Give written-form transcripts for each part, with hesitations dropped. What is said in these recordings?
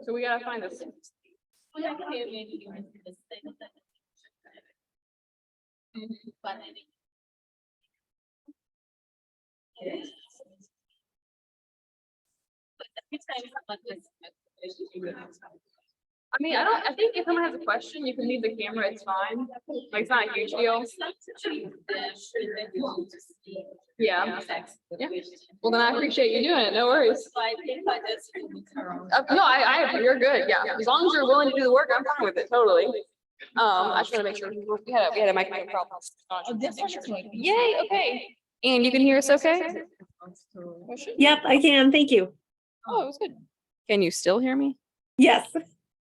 So we gotta find this. I mean, I think if someone has a question, you can leave the camera, it's fine. Like, it's not a huge deal. Yeah. Yeah. Well, then I appreciate you doing it. No worries. No, you're good. Yeah. As long as you're willing to do the work, I'm fine with it. Totally. I just want to make sure we had a microphone problem. Yay. Okay. And you can hear us okay? Yep, I can. Thank you. Oh, it was good. Can you still hear me? Yes.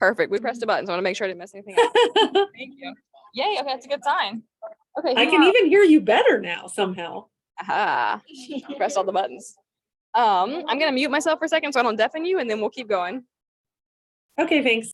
Perfect. We pressed a button, so I want to make sure I didn't mess anything up. Thank you. Yay. Okay, that's a good sign. Okay. I can even hear you better now somehow. Aha. Pressed all the buttons. I'm gonna mute myself for a second so I don't deafen you, and then we'll keep going. Okay, thanks.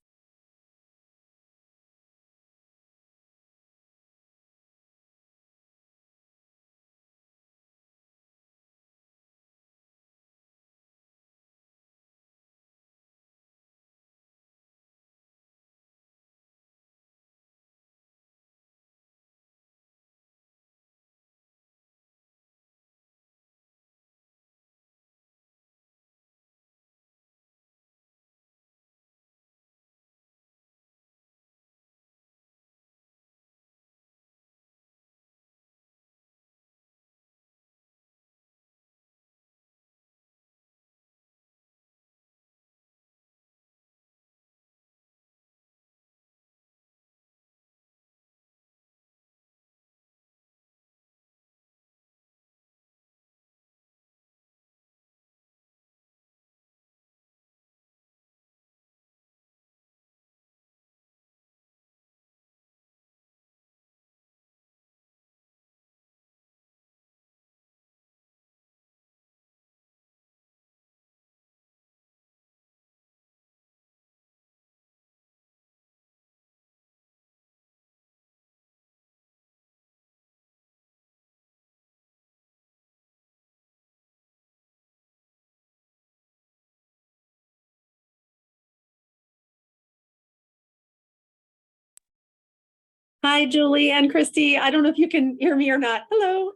Hi, Julie and Christy. I don't know if you can hear me or not. Hello.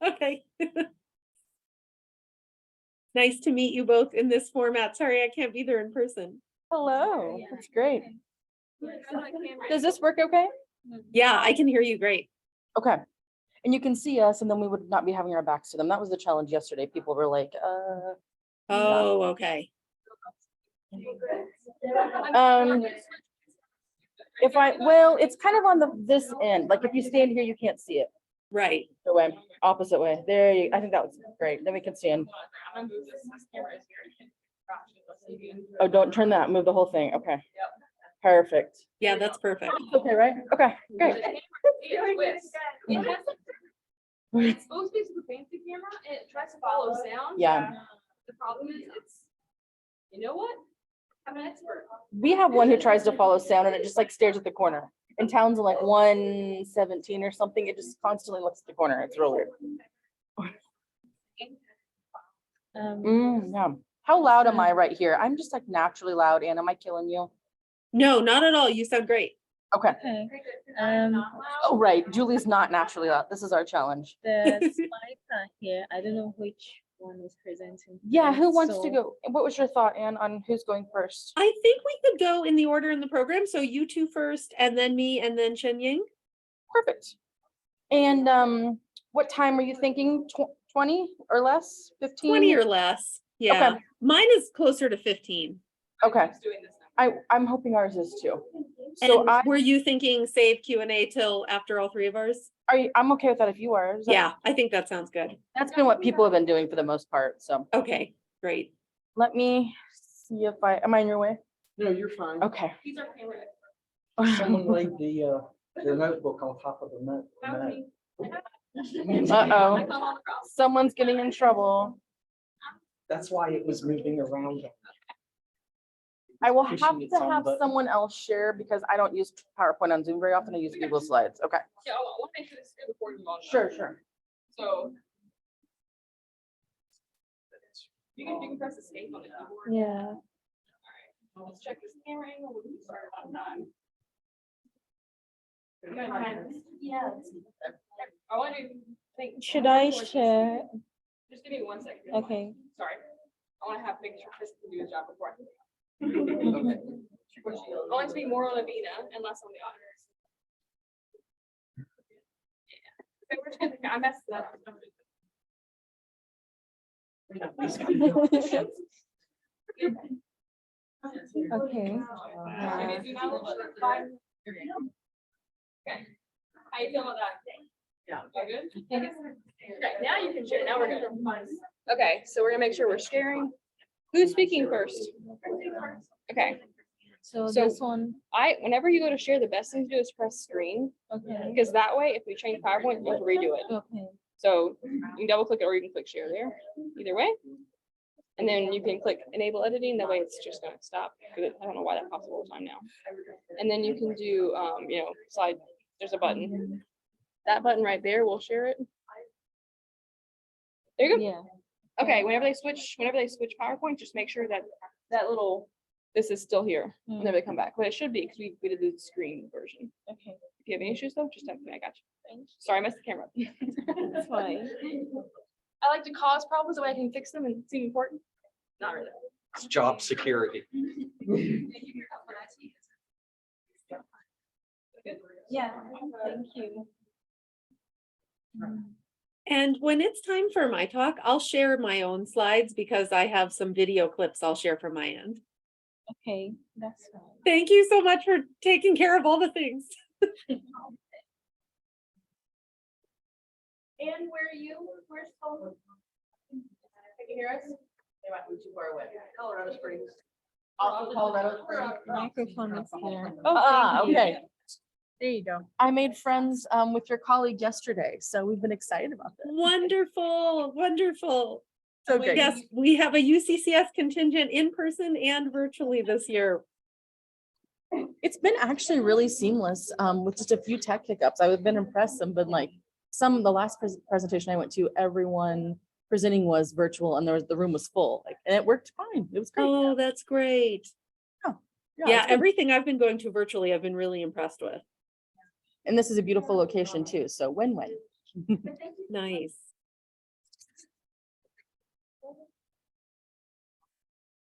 Okay. Nice to meet you both in this format. Sorry, I can't be there in person. Hello. That's great. Does this work okay? Yeah, I can hear you great. Okay. And you can see us, and then we would not be having our backs to them. That was the challenge yesterday. People were like, Oh, okay. well, it's kind of on this end. Like if you stand here, you can't see it. Right. The way, opposite way. There you, I think that was great. Then we can stand. Oh, don't turn that. Move the whole thing. Okay. Perfect. Yeah, that's perfect. Okay, right? Okay, great. It's supposed to be super fancy camera and it tries to follow sound. Yeah. The problem is you know what? I'm an expert. We have one who tries to follow sound and it just like stares at the corner. In towns of like 117 or something, it just constantly looks at the corner. It's real weird. Yeah. How loud am I right here? I'm just like naturally loud, and am I killing you? No, not at all. You sound great. Okay. Okay. Oh, right. Julie's not naturally loud. This is our challenge. The slides are here. I don't know which one is presenting. Yeah, who first, wants to so- go? What was your thought, Anne, on who's going first? I think we could go in the order in the program. So you two first, and then me, and then Chen Ying. Perfect. And what time are you thinking? 20 or less? 15? 20 or less. Yeah. Okay. Mine is closer to 15. Okay. I'm hoping ours is too. So And were you thinking save Q&A till after all three of ours? I'm okay with that if you are. Is that- Yeah, I think that sounds good. That's been what people have been doing for the most part. So Okay, great. let me see if am I in your way? No, you're fine. Okay. Someone laid the their notebook on top of the note. Uh-oh. Someone's getting in trouble. That's why it was moving around. I will have Pushing its to own have button. someone else share because I don't use PowerPoint on Zoom very often. I use Google Slides. Okay. Yeah, I want to make sure this is good before you move on. Sure, sure. So. You can press escape on the keyboard. Yeah. Let's check this camera angle. We can start on time. Yeah. I want to think. Should I share? Just give me 1 second. Okay. Sorry. I want to have make sure Chris can do his job before I. I want it to be more on Avina and less on the auditors. Yeah. I messed it up. Okay. Okay. How you feel about that? Yeah. You good? Okay, now you can share. Now we're good. Okay, so we're gonna make sure we're sharing. Who's speaking first? Okay, So So- this one, whenever you go to share, the best thing to do is press screen, okay, because that way, if we change PowerPoint, we'll redo it. okay, So you can double click it or you can click share there, either way. And then you can click enable editing, that way it's just gonna stop, because I don't know why that pops all the time now. And then you can do, slide, there's a button. That button right there will share it. There you go. yeah, Okay, whenever they switch PowerPoint, just make sure that little, this is still here whenever they come back, but it should be, because we did the screen version. okay, If you have any issues though, just text me, I got you. Sorry, I messed the camera up. that's fine. I like to cause problems so I can fix them and seem important. Not really. It's job security. Yeah, thank you. And when it's time for my talk, I'll share my own slides because I have some video clips I'll share from my end. Okay, that's fine. Thank you so much for taking care of all the things. And where are you? Where's home? Can you hear us? They might be too far away. Colorado Springs. Also Colorado Springs. Microphone is here. Ah, thank you. okay. There you go. I made friends with your colleague yesterday, so we've been excited about this. Wonderful, wonderful. So good. Yes, we have a UCCS contingent in person and virtually this year. It's been actually really seamless with just a few tech hiccups. I've been impressed and been like, the last presentation I went to, everyone presenting was virtual and the room was full, like, and it worked fine. It was great. Oh, that's great. Yeah, it's been- everything I've been going to virtually, I've been really impressed with. and this is a beautiful location too, so win-win. Nice.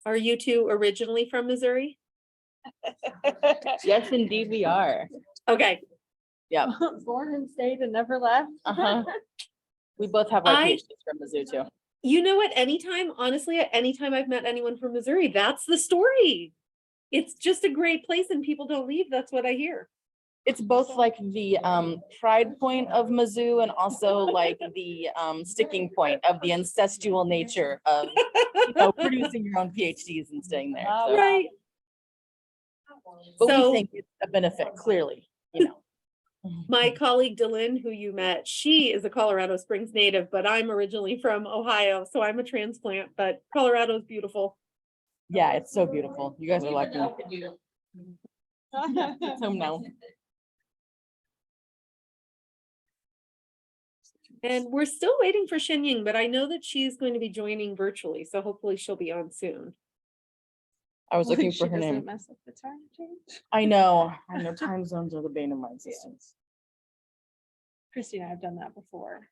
Are you two originally from Missouri? Yes, indeed we are. Okay, Yeah. Born and stayed and never left. Uh-huh. We both have our I- PhDs from Mizzou too. you know what, honestly, at any time I've met anyone from Missouri, that's the story. It's just a great place and people don't leave, that's what I hear. It's both like the pride point of Mizzou and also like the sticking point of the ancestral nature of producing your own PhDs and staying there. So- Right, But So- we think it's a benefit, clearly, you know. my colleague Delynn, who you met, she is a Colorado Springs native, but I'm originally from Ohio, so I'm a transplant, but Colorado is beautiful. Yeah, it's so beautiful. You guys are lucky. It's home now. And we're still waiting for Shenying, but I know that she's going to be joining virtually, so hopefully she'll be on soon. I was looking for her name. Mess up the time change. I know time zones are the bane of my existence. Christy and I have done that before.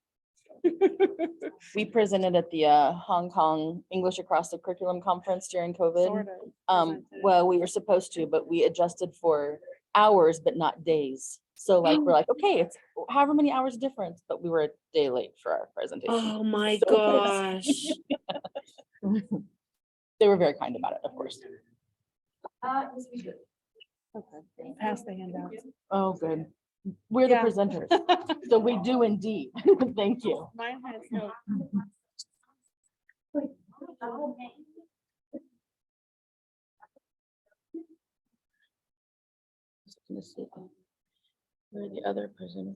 We presented at the Hong Kong English Across the Curriculum Conference during COVID. Sort of. Well, we were supposed to, but we adjusted for hours, but not days. So like, we're like, okay, it's however many hours difference, but we were a day late for our presentation. Oh my So- gosh. They were very kind about it, of course. Okay. Pass the handout. Oh, good. We're the Yeah. presenters, so we do indeed. Thank you. Mine has no. Where are the other presenters?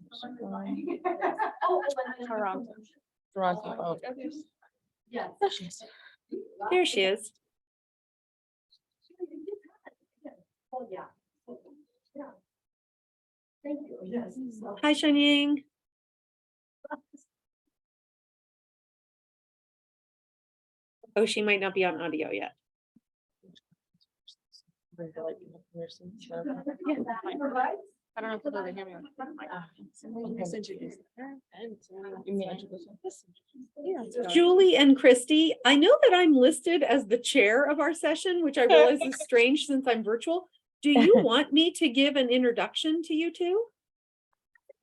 Toronto. Toronto. Oh. There she is. There she is. Hi, Shenying. Oh, she might not be on audio yet. I don't know if they'll ever hear me. Julie and Christy, I know that I'm listed as the chair of our session, which I realize is strange since I'm virtual. Do you want me to give an introduction to you two?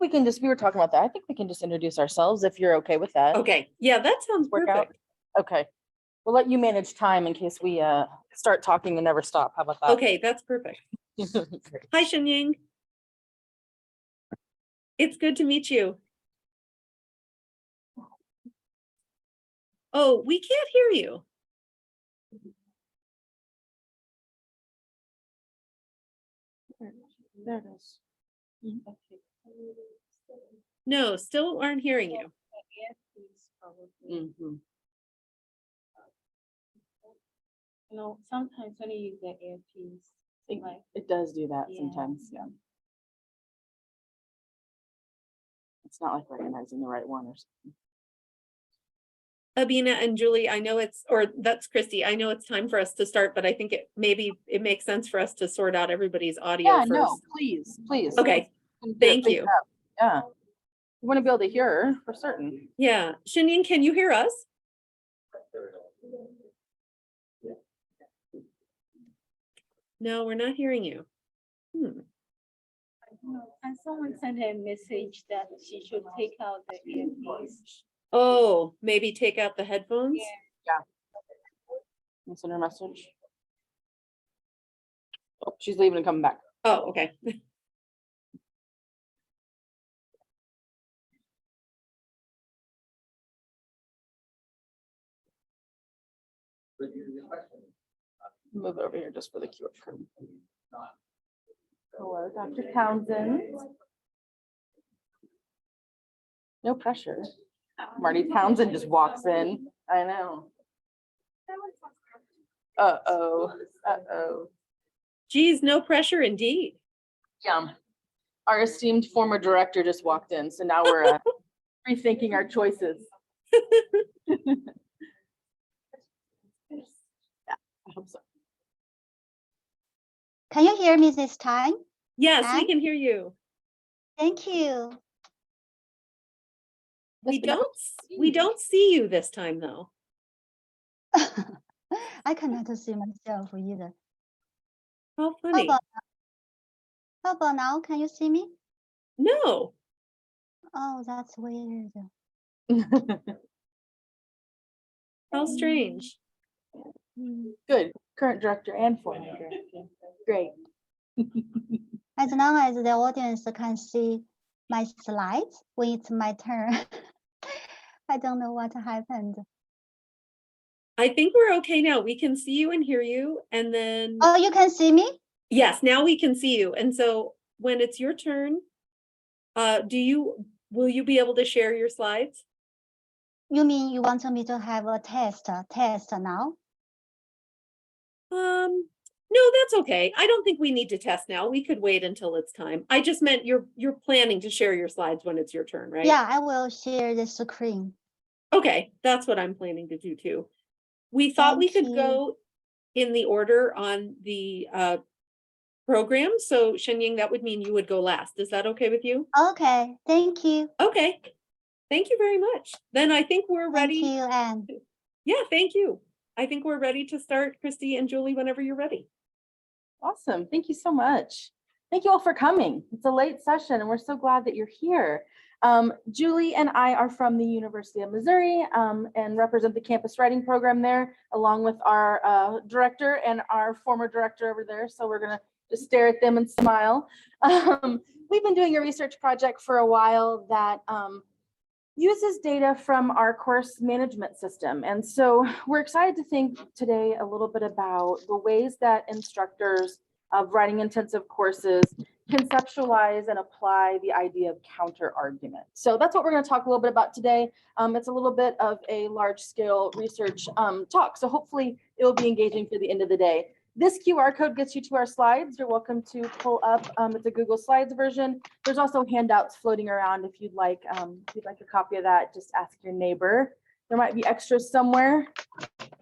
We were talking about that. I think we can just introduce ourselves if you're okay with that. Okay, yeah, that sounds Work out. perfect. Okay. We'll let you manage time in case we start talking and never stop. How about that? Okay, that's perfect. Great. Hi, Shenying. It's good to meet you. Oh, we can't hear you. There it is. No, still aren't hearing you. Mhm. No, sometimes when you use the earpiece, like, It does do that Yeah. sometimes, yeah. It's not like recognizing the right one or something. Abina and Julie, I know that's Christy. I know it's time for us to start, but I think maybe it makes sense for us to sort out everybody's audio Yeah, no, first. please, please. Okay, Let's do it thank big you. up. Yeah. We want to be able to hear her for certain. Yeah, Shenying, can you hear us? No, we're not hearing you. and someone sent a message that she should take out the earpiece. Oh, maybe take out the headphones? Send her a message. Oh, she's leaving and coming back. Oh, okay. Move it over here just for the QR code. Hello, Dr. Townsend. No pressure. Marty Townsend just walks in. I know. Uh-oh, uh-oh. Geez, no pressure indeed. Yeah. Our esteemed former director just walked in, so now we're rethinking our choices. Yeah, I hope so. Can you hear me this time? Yes, we And- can hear you. Thank you. We but now don't see you this time though. I cannot see myself either. How How funny. about now? Can you see me? No, Oh, that's weird. how strange. Good, current director and former director. Great. As long as the audience can see my slides when it's my turn. I don't know what happened. I think we're okay now. We can see you and hear you. And then, Oh, you can see me? yes, now we can see you. And so when it's your turn, will you be able to share your slides? You mean you want me to have a test now? No, that's okay. I don't think we need to test now. We could wait until it's time. I just meant you're planning to share your slides when it's your turn, right? Yeah, I will share the screen. Okay, that's what I'm planning to do too. We thought we Thank could you. go in the order on the program. So Shenying, that would mean you would go last. Is that okay with you? Okay, thank you. Okay. Thank you very much. Then I think we're Thank ready. you, Anne. Yeah, thank you. I think we're ready to start, Christy and Julie, whenever you're ready. Awesome. Thank you so much. Thank you all for coming. It's a late session and we're so glad that you're here. Julie and I are from the University of Missouri and represent the campus writing program there, along with our director and our former director over there. So we're going to just stare at them and smile. We've been doing a research project for a while that uses data from our course management system. And so we're excited to think today a little bit about the ways that instructors of writing intensive courses conceptualize and apply the idea of counter argument. So that's what we're going to talk a little bit about today. It's a little bit of a large scale research talk. So hopefully it will be engaging for the end of the day. This QR code gets you to our slides. You're welcome to pull up. It's a Google Slides version. There's also handouts floating around if you'd like a copy of that, just ask your neighbor. There might be extras somewhere.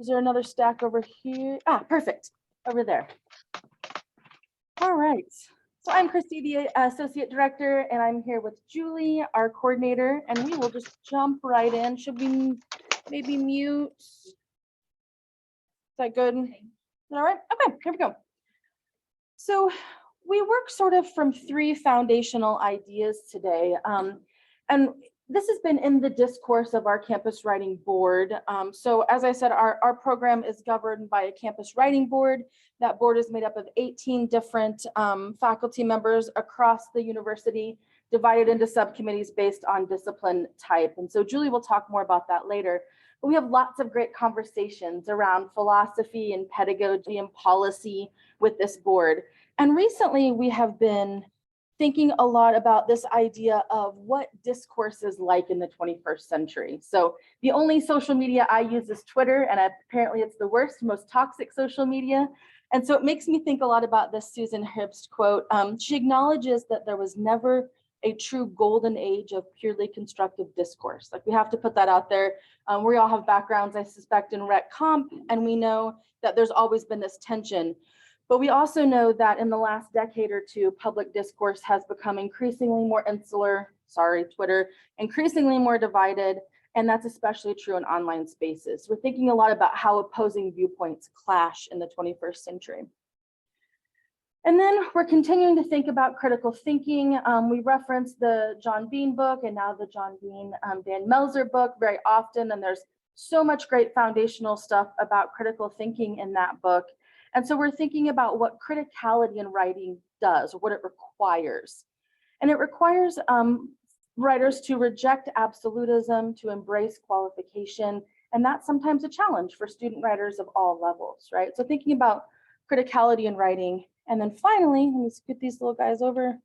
Is there another stack over here? Ah, perfect, over there. All right, so I'm Christy, the Associate Director, and I'm here with Julie, our coordinator, and we will just jump right in. Should we maybe mute? Is that good? Is that all right? Okay, here we go. So we work sort of from 3 foundational ideas today. And this has been in the discourse of our campus writing board. So as I said, our program is governed by a campus writing board. That board is made up of 18 different faculty members across the university, divided into subcommittees based on discipline type. And so Julie will talk more about that later. But we have lots of great conversations around philosophy and pedagogy and policy with this board. And recently we have been thinking a lot about this idea of what discourse is like in the 21st century. So the only social media I use is Twitter, and apparently it's the worst, most toxic social media. And so it makes me think a lot about this Susan Herbst quote. She acknowledges that there was never a true golden age of purely constructive discourse. Like, we have to put that out there. We all have backgrounds, I suspect, in rec comp, and we know that there's always been this tension. But we also know that in the last decade or two, public discourse has become increasingly more insular, sorry, Twitter, increasingly more divided, and that's especially true in online spaces. We're thinking a lot about how opposing viewpoints clash in the 21st century. And then we're continuing to think about critical thinking. We reference the John Bean book and now the John Bean, Dan Melzer book very often, and there's so much great foundational stuff about critical thinking in that book. And so we're thinking about what criticality in writing does, or what it requires. And it requires writers to reject absolutism, to embrace qualification, and that's sometimes a challenge for student writers of all levels, right? So thinking about criticality in writing. And then finally, let me scoot these little guys over.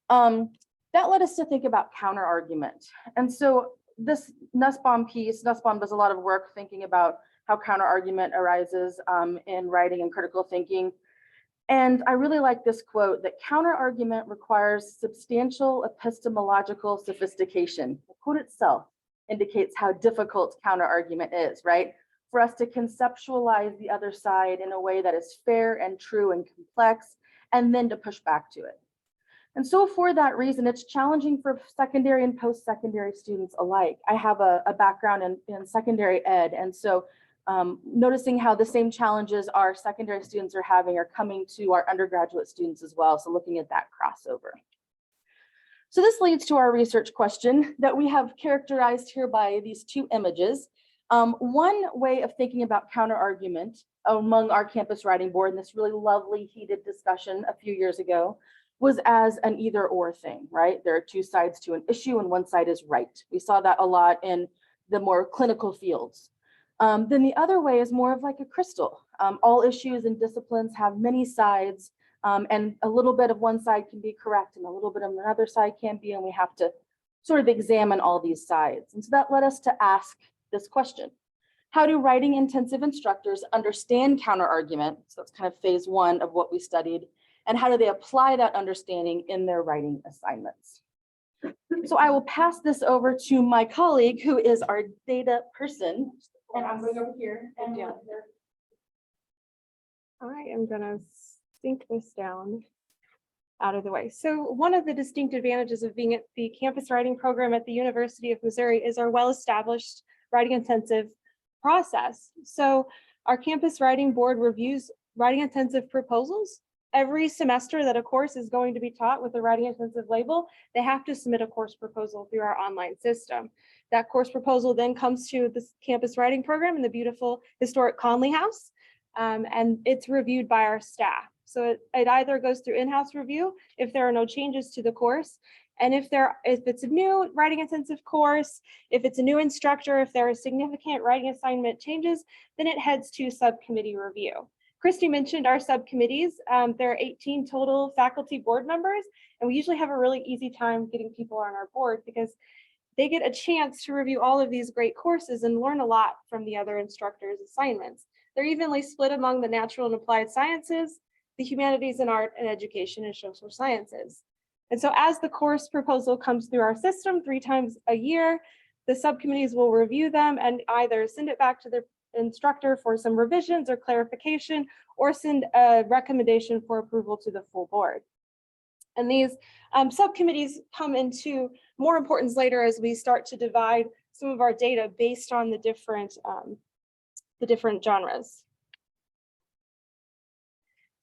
That led us to think about counter argument. And so this Nussbaum piece, Nussbaum does a lot of work thinking about how counter argument arises in writing and critical thinking. And I really like this quote, that counter argument requires substantial epistemological sophistication. The quote itself indicates how difficult counter argument is, right? For us to conceptualize the other side in a way that is fair and true and complex, and then to push back to it. And so for that reason, it's challenging for secondary and post-secondary students alike. I have a background in secondary ed, and so noticing how the same challenges our secondary students are having are coming to our undergraduate students as well. So looking at that crossover. So this leads to our research question that we have characterized here by these 2 images. One way of thinking about counter argument among our campus writing board, and this really lovely heated discussion a few years ago, was as an either or thing, right? There are 2 sides to an issue and one side is right. We saw that a lot in the more clinical fields. Then the other way is more of like a crystal. All issues and disciplines have many sides, and a little bit of one side can be correct and a little bit of another side can be, and we have to sort of examine all these sides. And so that led us to ask this question. How do writing intensive instructors understand counter argument? So that's kind of phase 1 of what we studied. And how do they apply that understanding in their writing assignments? So I will pass this over to my colleague, who is our data person. And I'm going over here. And Yeah. I am gonna sink this down out of the way. So one of the distinct advantages of being at the campus writing program at the University of Missouri is our well-established writing intensive process. So our campus writing board reviews writing intensive proposals. Every semester that a course is going to be taught with a writing intensive label, they have to submit a course proposal through our online system. That course proposal then comes to the campus writing program in the beautiful historic Conley House, and it's reviewed by our staff. So it either goes through in-house review if there are no changes to the course, and if it's a new writing intensive course, if it's a new instructor, if there are significant writing assignment changes, then it heads to subcommittee review. Christy mentioned our subcommittees. There are 18 total faculty board members, and we usually have a really easy time getting people on our board because they get a chance to review all of these great courses and learn a lot from the other instructors' assignments. They're evenly split among the natural and applied sciences, the humanities and art, and education and social sciences. And so as the course proposal comes through our system 3 times a year, the subcommittees will review them and either send it back to their instructor for some revisions or clarification, or send a recommendation for approval to the full board. And these subcommittees come into more importance later as we start to divide some of our data based on the different genres.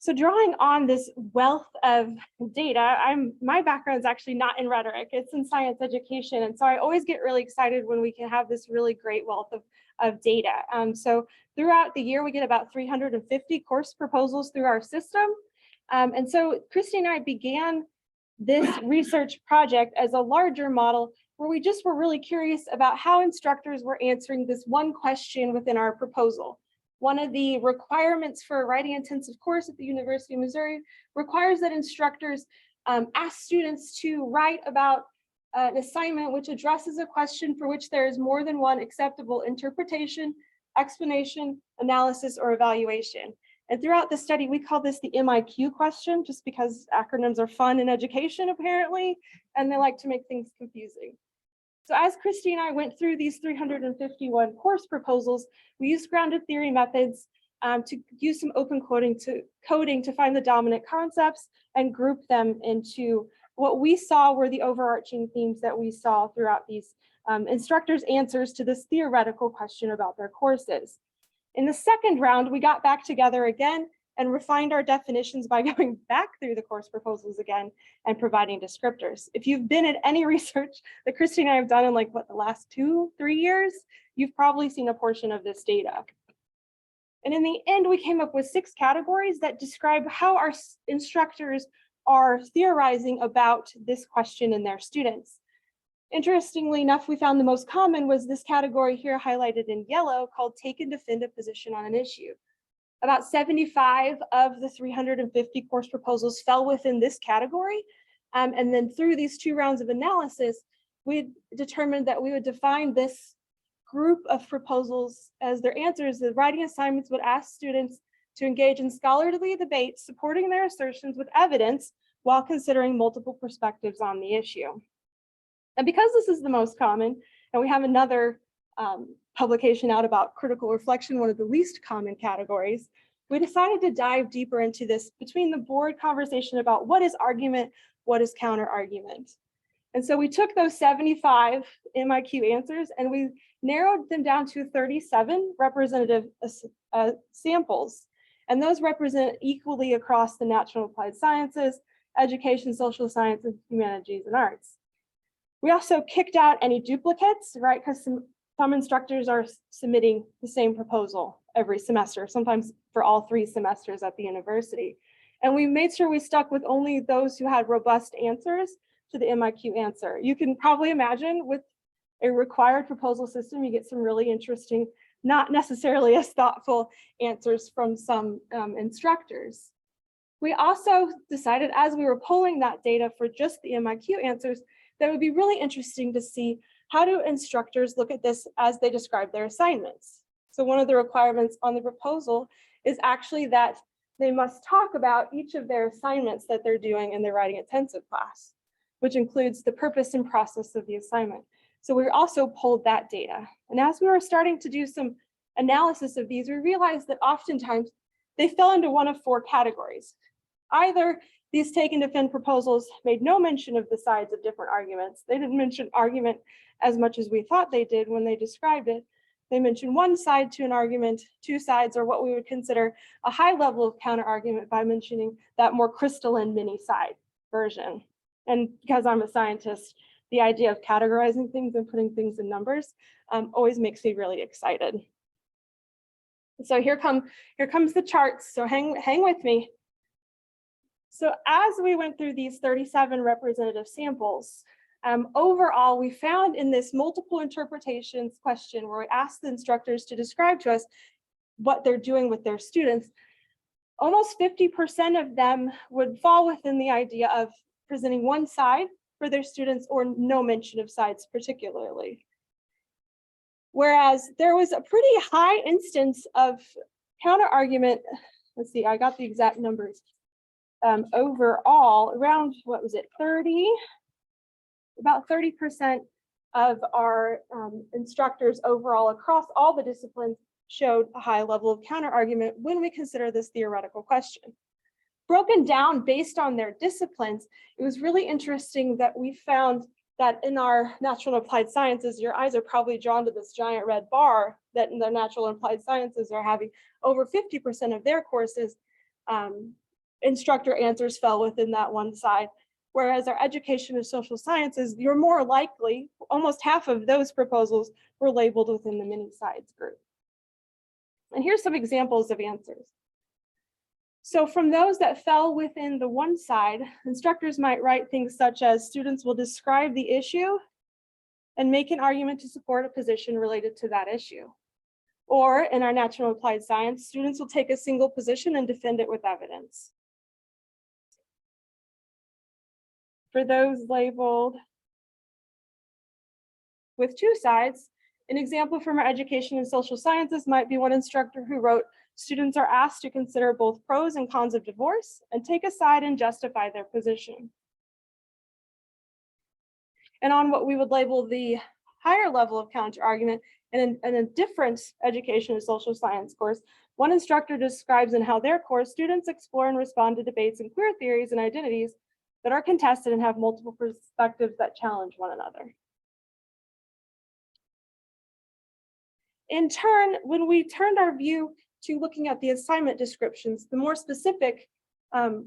So drawing on this wealth of data, my background is actually not in rhetoric, it's in science education. And so I always get really excited when we can have this really great wealth of data. So throughout the year, we get about 350 course proposals through our system. And so Christy and I began this research project as a larger model where we just were really curious about how instructors were answering this one question within our proposal. One of the requirements for a writing intensive course at the University of Missouri requires that instructors ask students to write about an assignment which addresses a question for which there is more than one acceptable interpretation, explanation, analysis, or evaluation. And throughout the study, we call this the MIQ question, just because acronyms are fun in education, apparently, and they like to make things confusing. So as Christy and I went through these 351 course proposals, we used grounded theory methods to use some open coding to find the dominant concepts and group them into what we saw were the overarching themes that we saw throughout these instructors' answers to this theoretical question about their courses. In the second round, we got back together again and refined our definitions by going back through the course proposals again and providing descriptors. If you've been at any research that Christy and I have done in like the last 2-3 years, you've probably seen a portion of this data. And in the end, we came up with 6 categories that describe how our instructors are theorizing about this question in their students. Interestingly enough, we found the most common was this category here highlighted in yellow called take and defend a position on an issue. About 75 of the 350 course proposals fell within this category. And then through these 2 rounds of analysis, we determined that we would define this group of proposals as their answers. The writing assignments would ask students to engage in scholarly debate, supporting their assertions with evidence while considering multiple perspectives on the issue. And because this is the most common, and we have another publication out about critical reflection, one of the least common categories, we decided to dive deeper into this between the board conversation about what is argument, what is counter argument. And so we took those 75 MIQ answers and we narrowed them down to 37 representative samples. And those represent equally across the natural applied sciences, education, social sciences, humanities, and arts. We also kicked out any duplicates, right? Because some instructors are submitting the same proposal every semester, sometimes for all 3 semesters at the university. And we made sure we stuck with only those who had robust answers to the MIQ answer. You can probably imagine with a required proposal system, you get some really interesting, not necessarily as thoughtful answers from some instructors. We also decided as we were pulling that data for just the MIQ answers, that it would be really interesting to see how do instructors look at this as they describe their assignments. So one of the requirements on the proposal is actually that they must talk about each of their assignments that they're doing in their writing intensive class, which includes the purpose and process of the assignment. So we also pulled that data. And as we were starting to do some analysis of these, we realized that oftentimes they fell into one of 4 categories. Either these take and defend proposals made no mention of the sides of different arguments. They didn't mention argument as much as we thought they did when they described it. They mentioned one side to an argument, 2 sides, or what we would consider a high level of counter argument by mentioning that more crystalline mini side version. And because I'm a scientist, the idea of categorizing things and putting things in numbers always makes me really excited. So here comes the charts. So hang with me. So as we went through these 37 representative samples, overall, we found in this multiple interpretations question where we asked the instructors to describe to us what they're doing with their students, almost 50% of them would fall within the idea of presenting one side for their students or no mention of sides particularly. Whereas there was a pretty high instance of counter argument. Let's see, I got the exact numbers. Overall, around, what was it, about 30% of our instructors overall across all the disciplines showed a high level of counter argument when we consider this theoretical question. Broken down based on their disciplines, it was really interesting that we found that in our natural and applied sciences, your eyes are probably drawn to this giant red bar that in the natural and applied sciences are having over 50% of their courses, instructor answers fell within that one side. Whereas our education and social sciences, you're more likely, almost half of those proposals were labeled within the mini sides group. And here's some examples of answers. So from those that fell within the one side, instructors might write things such as students will describe the issue and make an argument to support a position related to that issue. Or in our natural and applied science, students will take a single position and defend it with evidence. For those labeled with two sides, an example from our education and social sciences might be one instructor who wrote, students are asked to consider both pros and cons of divorce and take a side and justify their position. And on what we would label the higher level of counter argument, and in a different education and social science course, one instructor describes in how their course students explore and respond to debates and queer theories and identities that are contested and have multiple perspectives that challenge one another. In turn, when we turned our view to looking at the assignment descriptions, the more specific,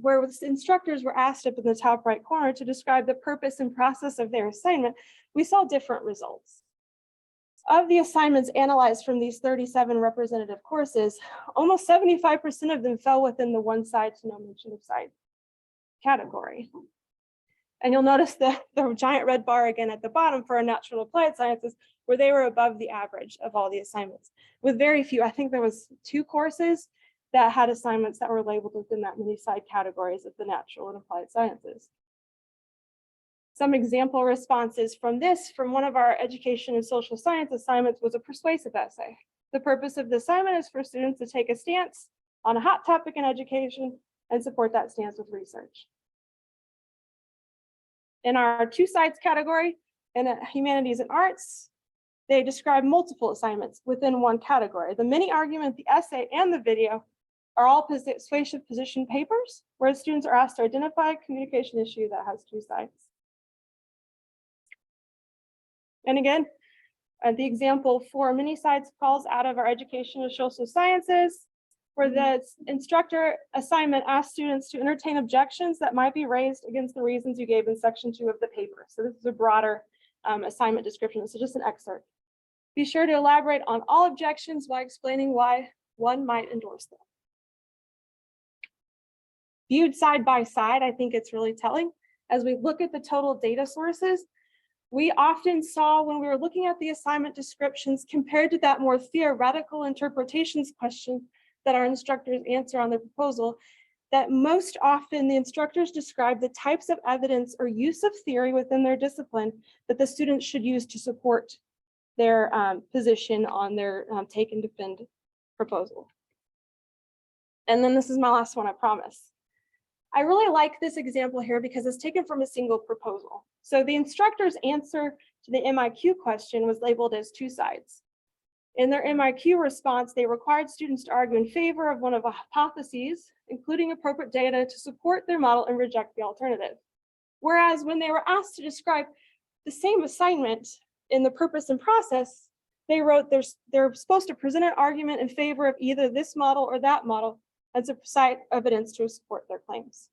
where instructors were asked up in the top right corner to describe the purpose and process of their assignment, we saw different results. Of the assignments analyzed from these 37 representative courses, almost 75% of them fell within the one side to no mention of side category. And you'll notice the giant red bar again at the bottom for our natural applied sciences, where they were above the average of all the assignments, with very few. I think there was 2 courses that had assignments that were labeled within that many side categories of the natural and applied sciences. Some example responses from one of our education and social science assignments was a persuasive essay. The purpose of the assignment is for students to take a stance on a hot topic in education and support that stance with research. In our 2 sides category, in humanities and arts, they describe multiple assignments within one category. The mini argument, the essay, and the video are all persuasive position papers, where students are asked to identify a communication issue that has 2 sides. And again, the example for mini sides falls out of our education and social sciences, where the instructor assignment asks students to entertain objections that might be raised against the reasons you gave in section 2 of the paper. So this is a broader assignment description. This is just an excerpt. Be sure to elaborate on all objections while explaining why one might endorse them. Viewed side by side, I think it's really telling. As we look at the total data sources, we often saw when we were looking at the assignment descriptions compared to that more theoretical interpretations question that our instructors answer on the proposal, that most often the instructors describe the types of evidence or use of theory within their discipline that the students should use to support their position on their take and defend proposal. And then this is my last one, I promise. I really like this example here because it's taken from a single proposal. So the instructor's answer to the MIQ question was labeled as 2 sides. In their MIQ response, they required students to argue in favor of one of the hypotheses, including appropriate data to support their model and reject the alternative. Whereas when they were asked to describe the same assignment in the purpose and process, they wrote they're supposed to present an argument in favor of either this model or that model and to cite evidence to support their claims.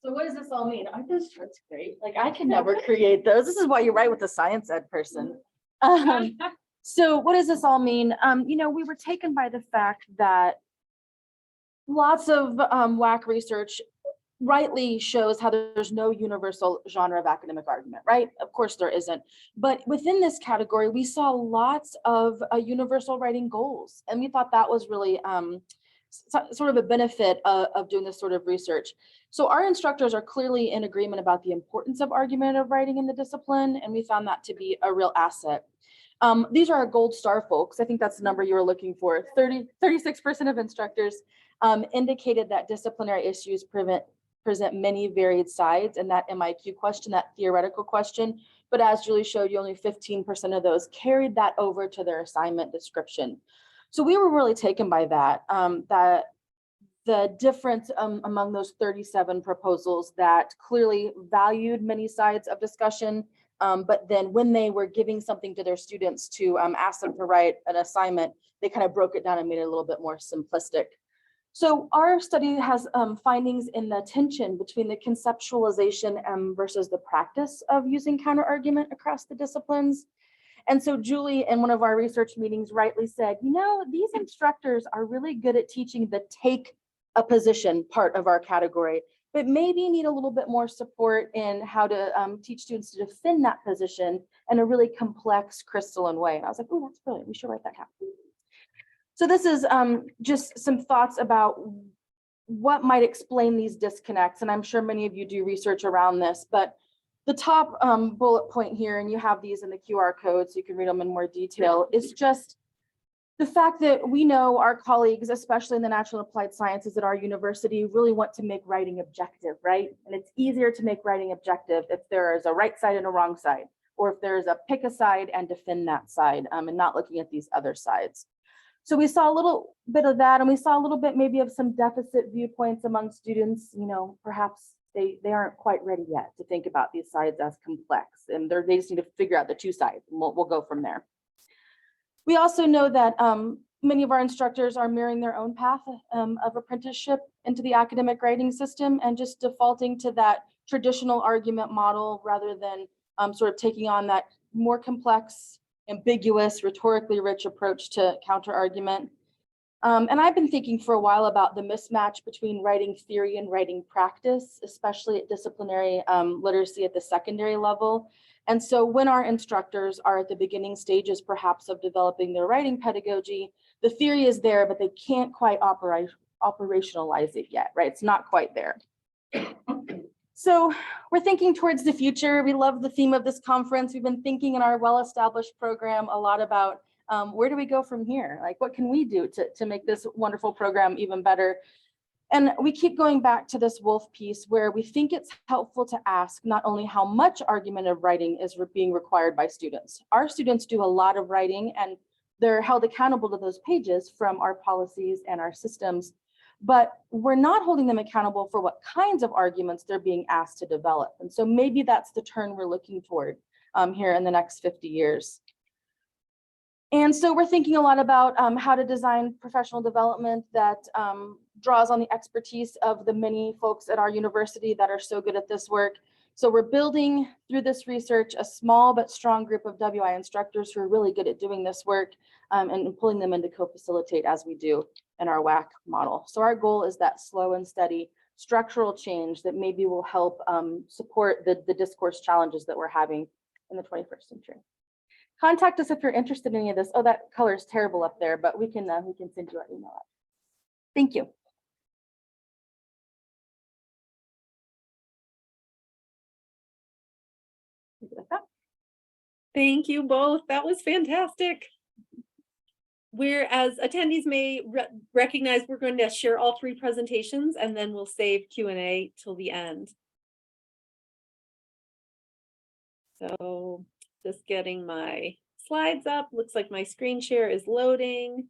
So what does this all mean? Aren't those charts great? Like I can never create those. This is why you write with a science ed person. So what does this all mean? You know, we were taken by the fact that lots of WAC research rightly shows how there's no universal genre of academic argument, right? Of course there isn't. But within this category, we saw lots of universal writing goals. And we thought that was really sort of a benefit of doing this sort of research. So our instructors are clearly in agreement about the importance of argumentative writing in the discipline, and we found that to be a real asset. These are our gold star folks. I think that's the number you were looking for. 36% of instructors indicated that disciplinary issues present many varied sides in that MIQ question, that theoretical question. But as Julie showed you, only 15% of those carried that over to their assignment description. So we were really taken by that, that the difference among those 37 proposals that clearly valued many sides of discussion, but then when they were giving something to their students to ask them to write an assignment, they kind of broke it down and made it a little bit more simplistic. So our study has findings in the tension between the conceptualization versus the practice of using counter argument across the disciplines. And so Julie, in one of our research meetings, rightly said, you know, these instructors are really good at teaching the take a position part of our category, but maybe need a little bit more support in how to teach students to defend that position in a really complex, crystalline way. And I was like, oh, that's brilliant. We should write that down. So this is just some thoughts about what might explain these disconnects. And I'm sure many of you do research around this, but the top bullet point here, and you have these in the QR code so you can read them in more detail, is just the fact that we know our colleagues, especially in the natural and applied sciences at our university, really want to make writing objective, right? And it's easier to make writing objective if there is a right side and a wrong side, or if there's a pick a side and defend that side, and not looking at these other sides. So we saw a little bit of that, and we saw a little bit maybe of some deficit viewpoints among students. You know, perhaps they aren't quite ready yet to think about these sides as complex, and they just need to figure out the two sides, and we'll go from there. We also know that many of our instructors are mirroring their own path of apprenticeship into the academic writing system and just defaulting to that traditional argument model rather than sort of taking on that more complex, ambiguous, rhetorically rich approach to counter argument. And I've been thinking for a while about the mismatch between writing theory and writing practice, especially at disciplinary literacy at the secondary level. And so when our instructors are at the beginning stages, perhaps, of developing their writing pedagogy, the theory is there, but they can't quite operationalize it yet, right? It's not quite there. So we're thinking towards the future. We love the theme of this conference. We've been thinking in our well-established program a lot about where do we go from here? Like, what can we do to make this wonderful program even better? And we keep going back to this Wolf piece where we think it's helpful to ask not only how much argumentative writing is being required by students. Our students do a lot of writing and they're held accountable to those pages from our policies and our systems, but we're not holding them accountable for what kinds of arguments they're being asked to develop. And so maybe that's the turn we're looking toward here in the next 50 years. And so we're thinking a lot about how to design professional development that draws on the expertise of the many folks at our university that are so good at this work. So we're building through this research a small but strong group of WI instructors who are really good at doing this work and pulling them in to co-facilitate as we do in our WAC model. So our goal is that slow and steady structural change that maybe will help support the discourse challenges that we're having in the 21st century. Contact us if you're interested in any of this. Oh, that color is terrible up there, but we can send you our email. Thank you. Thank you both. That was fantastic. As attendees may recognize, we're going to share all three presentations and then we'll save Q&A till the end. So just getting my slides up. Looks like my screen share is loading.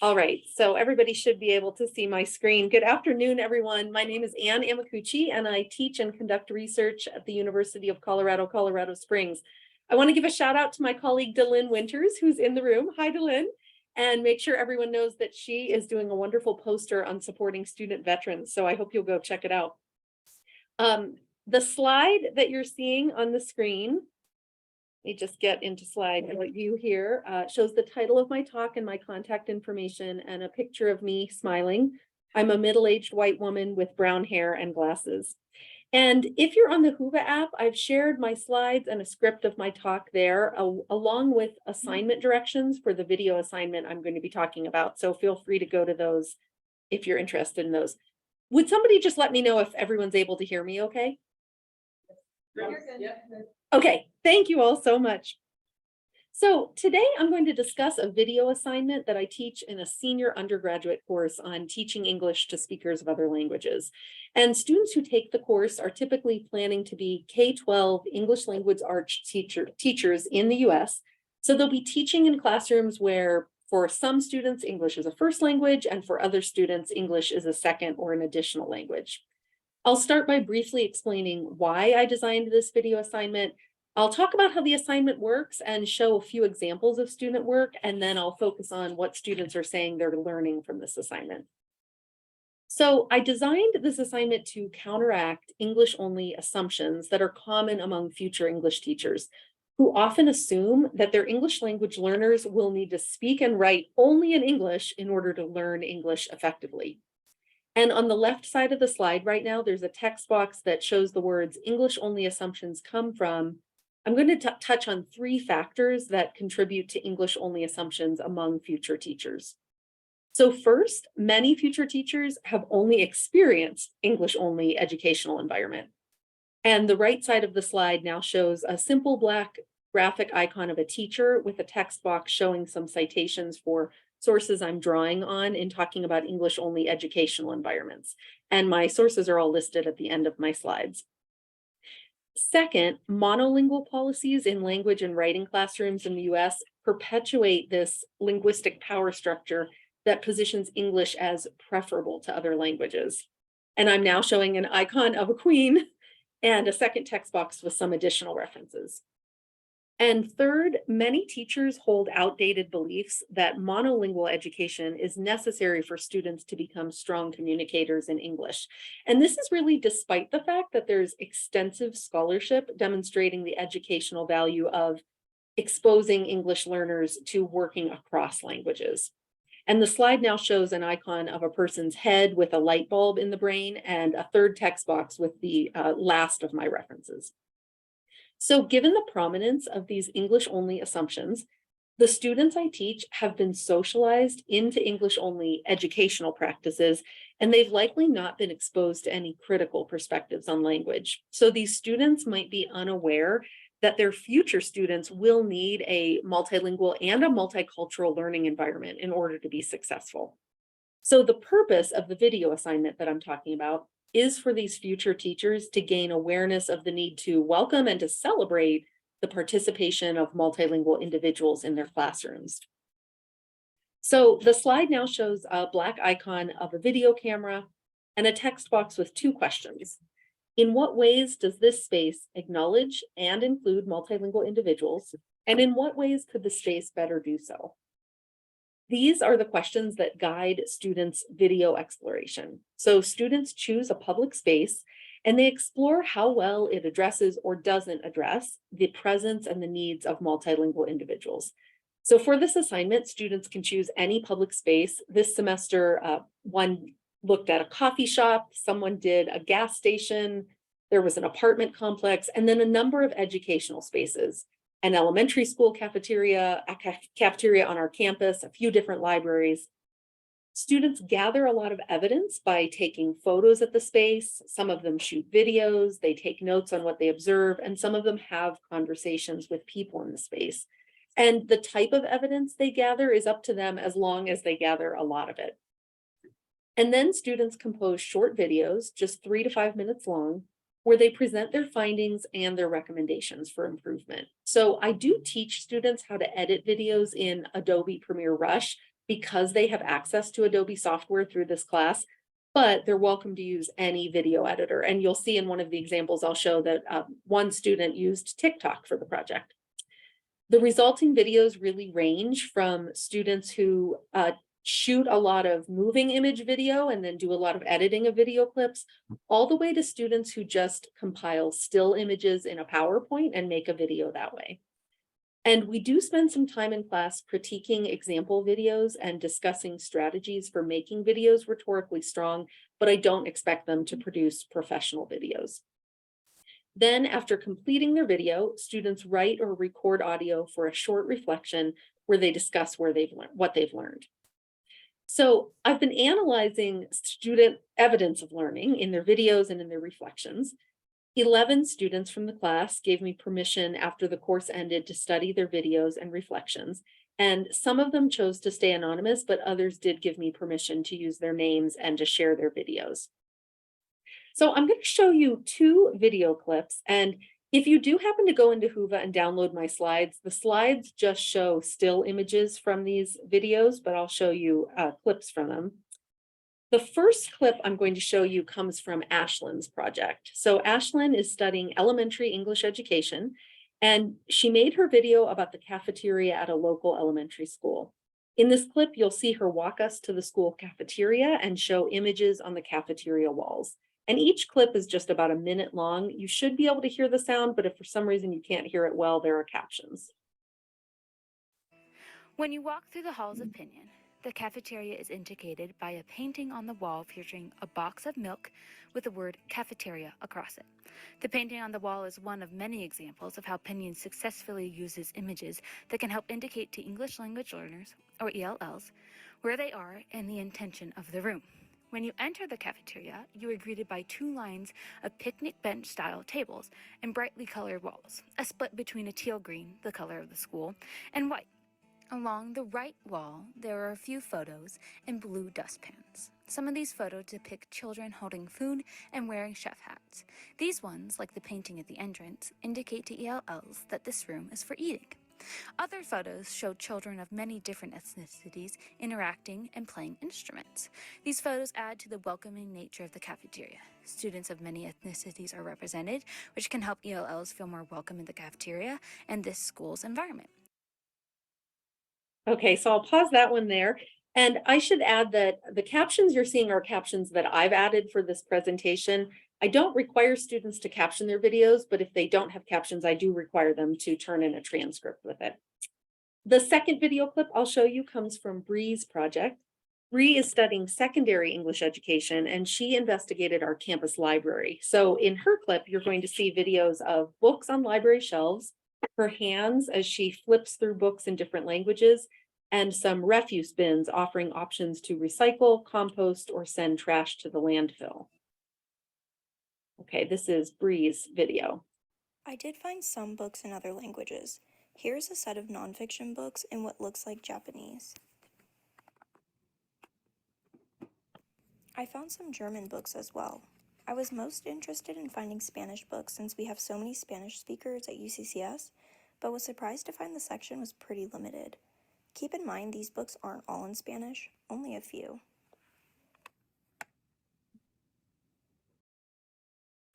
All right, so everybody should be able to see my screen. Good afternoon, everyone. My name is Ann Amakuchi, and I teach and conduct research at the University of Colorado, Colorado Springs. I want to give a shout out to my colleague, Delynn Winters, who's in the room. Hi, Delynn. And make sure everyone knows that she is doing a wonderful poster on supporting student veterans. So I hope you'll go check it out. The slide that you're seeing on the screen, let me just get into slide view here, shows the title of my talk and my contact information and a picture of me smiling. I'm a middle-aged white woman with brown hair and glasses. And if you're on the Whova app, I've shared my slides and a script of my talk there, along with assignment directions for the video assignment I'm going to be talking about. So feel free to go to those if you're interested in those. Would somebody just let me know if everyone's able to hear me okay? You're good. Yeah. Okay, thank you all so much. So today I'm going to discuss a video assignment that I teach in a senior undergraduate course on teaching English to speakers of other languages. And students who take the course are typically planning to be K-12 English language arts teachers in the US. So they'll be teaching in classrooms where for some students, English is a first language, and for other students, English is a second or an additional language. I'll start by briefly explaining why I designed this video assignment. I'll talk about how the assignment works and show a few examples of student work, and then I'll focus on what students are saying they're learning from this assignment. So I designed this assignment to counteract English-only assumptions that are common among future English teachers, who often assume that their English language learners will need to speak and write only in English in order to learn English effectively. And on the left side of the slide right now, there's a text box that shows the words English-only assumptions come from. I'm going to touch on 3 factors that contribute to English-only assumptions among future teachers. So first, many future teachers have only experienced English-only educational environment. And the right side of the slide now shows a simple black graphic icon of a teacher with a text box showing some citations for sources I'm drawing on in talking about English-only educational environments. And my sources are all listed at the end of my slides. Second, monolingual policies in language and writing classrooms in the US perpetuate this linguistic power structure that positions English as preferable to other languages. And I'm now showing an icon of a queen and a second text box with some additional references. And third, many teachers hold outdated beliefs that monolingual education is necessary for students to become strong communicators in English. And this is really despite the fact that there's extensive scholarship demonstrating the educational value of exposing English learners to working across languages. And the slide now shows an icon of a person's head with a light bulb in the brain and a third text box with the last of my references. So given the prominence of these English-only assumptions, the students I teach have been socialized into English-only educational practices, and they've likely not been exposed to any critical perspectives on language. So these students might be unaware that their future students will need a multilingual and a multicultural learning environment in order to be successful. So the purpose of the video assignment that I'm talking about is for these future teachers to gain awareness of the need to welcome and to celebrate the participation of multilingual individuals in their classrooms. So the slide now shows a black icon of a video camera and a text box with 2 questions. In what ways does this space acknowledge and include multilingual individuals? And in what ways could the space better do so? These are the questions that guide students' video exploration. So students choose a public space and they explore how well it addresses or doesn't address the presence and the needs of multilingual individuals. So for this assignment, students can choose any public space. This semester, one looked at a coffee shop, someone did a gas station, there was an apartment complex, and then a number of educational spaces. An elementary school cafeteria, a cafeteria on our campus, a few different libraries. Students gather a lot of evidence by taking photos at the space. Some of them shoot videos, they take notes on what they observe, and some of them have conversations with people in the space. And the type of evidence they gather is up to them as long as they gather a lot of it. And then students compose short videos, just 3 to 5 minutes long, where they present their findings and their recommendations for improvement. So I do teach students how to edit videos in Adobe Premiere Rush because they have access to Adobe software through this class, but they're welcome to use any video editor. And you'll see in one of the examples, I'll show that one student used TikTok for the project. The resulting videos really range from students who shoot a lot of moving image video and then do a lot of editing of video clips, all the way to students who just compile still images in a PowerPoint and make a video that way. And we do spend some time in class critiquing example videos and discussing strategies for making videos rhetorically strong, but I don't expect them to produce professional videos. Then after completing their video, students write or record audio for a short reflection where they discuss what they've learned. So I've been analyzing student evidence of learning in their videos and in their reflections. 11 students from the class gave me permission after the course ended to study their videos and reflections. And some of them chose to stay anonymous, but others did give me permission to use their names and to share their videos. So I'm going to show you 2 video clips. And if you do happen to go into Whova and download my slides, the slides just show still images from these videos, but I'll show you clips from them. The first clip I'm going to show you comes from Ashlyn's project. So Ashlyn is studying elementary English education, and she made her video about the cafeteria at a local elementary school. In this clip, you'll see her walk us to the school cafeteria and show images on the cafeteria walls. And each clip is just about a minute long. You should be able to hear the sound, but if for some reason you can't hear it well, there are captions. When you walk through the halls of Pinyon, the cafeteria is indicated by a painting on the wall featuring a box of milk with the word cafeteria across it. The painting on the wall is one of many examples of how Pinyon successfully uses images that can help indicate to English language learners, or ELLs, where they are and the intention of the room. When you enter the cafeteria, you are greeted by 2 lines of picnic bench style tables and brightly colored walls, a split between a teal green, the color of the school, and white. Along the right wall, there are a few photos in blue dustpans. Some of these photos depict children holding food and wearing chef hats. These ones, like the painting at the entrance, indicate to ELLs that this room is for eating. Other photos show children of many different ethnicities interacting and playing instruments. These photos add to the welcoming nature of the cafeteria. Students of many ethnicities are represented, which can help ELLs feel more welcome in the cafeteria and this school's environment. Okay, so I'll pause that one there. And I should add that the captions you're seeing are captions that I've added for this presentation. I don't require students to caption their videos, but if they don't have captions, I do require them to turn in a transcript with it. The second video clip I'll show you comes from Bree's project. Bree is studying secondary English education, and she investigated our campus library. So in her clip, you're going to see videos of books on library shelves, her hands as she flips through books in different languages, and some refuse bins offering options to recycle, compost, or send trash to the landfill. Okay, this is Bree's video. I did find some books in other languages. Here's a set of nonfiction books in what looks like Japanese. I found some German books as well. I was most interested in finding Spanish books since we have so many Spanish speakers at UCCS, but was surprised to find the section was pretty limited. Keep in mind these books aren't all in Spanish, only a few.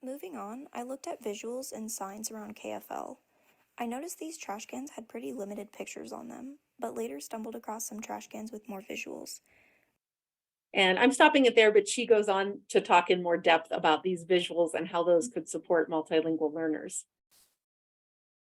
Moving on, I looked at visuals and signs around KFL. I noticed these trash cans had pretty limited pictures on them, but later stumbled across some trash cans with more visuals. And I'm stopping it there, but she goes on to talk in more depth about these visuals and how those could support multilingual learners.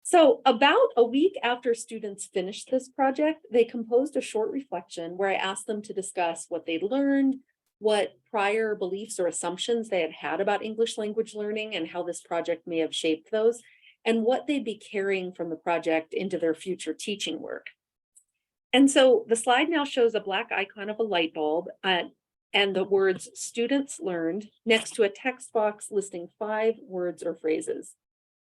So about a week after students finished this project, they composed a short reflection where I asked them to discuss what they'd learned, what prior beliefs or assumptions they had had about English language learning and how this project may have shaped those, and what they'd be carrying from the project into their future teaching work. And so the slide now shows a black icon of a light bulb and the words students learned next to a text box listing 5 words or phrases: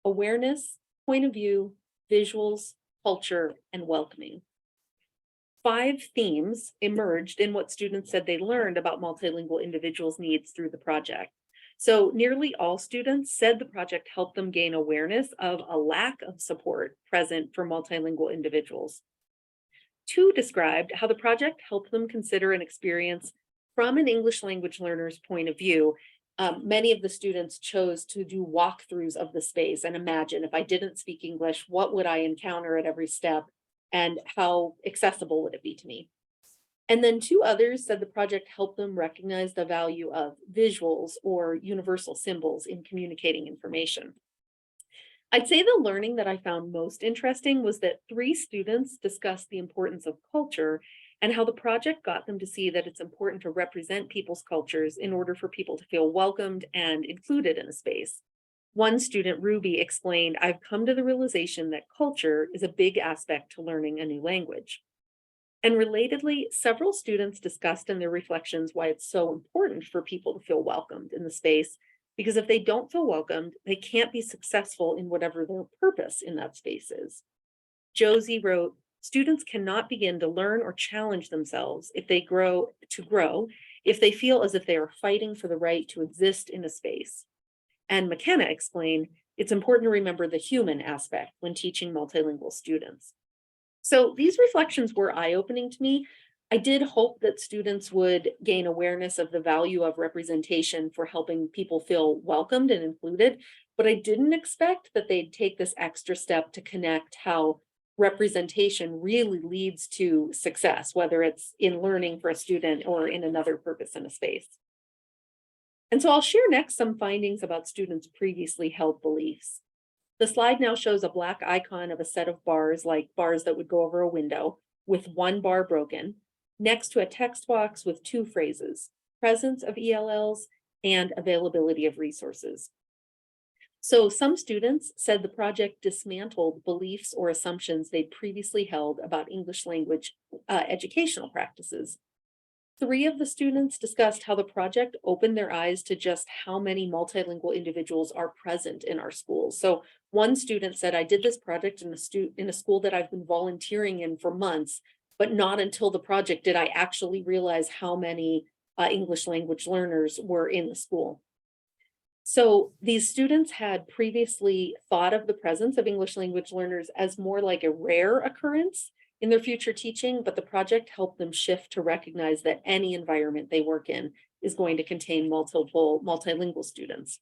awareness, point of view, visuals, culture, and welcoming. 5 themes emerged in what students said they learned about multilingual individuals' needs through the project. So nearly all students said the project helped them gain awareness of a lack of support present for multilingual individuals. 2 described how the project helped them consider an experience from an English language learner's point of view. Many of the students chose to do walkthroughs of the space and imagine, if I didn't speak English, what would I encounter at every step and how accessible would it be to me? And then 2 others said the project helped them recognize the value of visuals or universal symbols in communicating information. I'd say the learning that I found most interesting was that 3 students discussed the importance of culture and how the project got them to see that it's important to represent people's cultures in order for people to feel welcomed and included in a space. One student, Ruby, explained, "I've come to the realization that culture is a big aspect to learning a new language." And relatedly, several students discussed in their reflections why it's so important for people to feel welcomed in the space, because if they don't feel welcomed, they can't be successful in whatever their purpose in that space is. Josie wrote, students cannot begin to learn or challenge themselves if they grow if they feel as if they are fighting for the right to exist in a space. And McKenna explained, it's important to remember the human aspect when teaching multilingual students. So these reflections were eye-opening to me. I did hope that students would gain awareness of the value of representation for helping people feel welcomed and included, but I didn't expect that they'd take this extra step to connect how representation really leads to success, whether it's in learning for a student or in another purpose in a space. And so I'll share next some findings about students' previously held beliefs. The slide now shows a black icon of a set of bars, like bars that would go over a window, with one bar broken, next to a text box with two phrases, presence of ELLs and availability of resources. So some students said the project dismantled beliefs or assumptions they'd previously held about English language educational practices. 3 of the students discussed how the project opened their eyes to just how many multilingual individuals are present in our schools. So one student said, I did this project in a school that I've been volunteering in for months, but not until the project did I actually realize how many English language learners were in the school. So these students had previously thought of the presence of English language learners as more like a rare occurrence in their future teaching, but the project helped them shift to recognize that any environment they work in is going to contain multilingual students.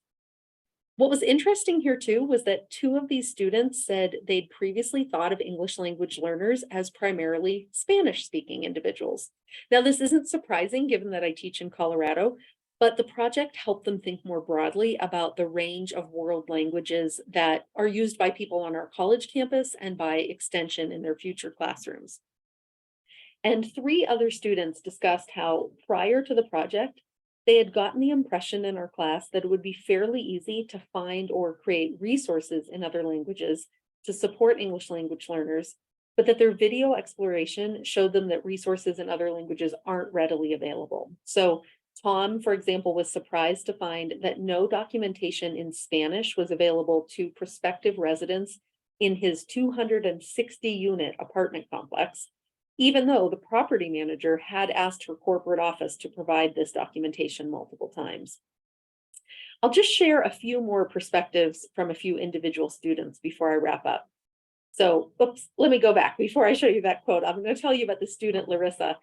What was interesting here too was that 2 of these students said they'd previously thought of English language learners as primarily Spanish-speaking individuals. Now, this isn't surprising given that I teach in Colorado, but the project helped them think more broadly about the range of world languages that are used by people on our college campus and by extension in their future classrooms. And 3 other students discussed how prior to the project, they had gotten the impression in our class that it would be fairly easy to find or create resources in other languages to support English language learners, but that their video exploration showed them that resources in other languages aren't readily available. So Tom, for example, was surprised to find that no documentation in Spanish was available to prospective residents in his 260-unit apartment complex, even though the property manager had asked her corporate office to provide this documentation multiple times. I'll just share a few more perspectives from a few individual students before I wrap up. So, let me go back. Before I show you that quote, I'm going to tell you about the student, Larissa.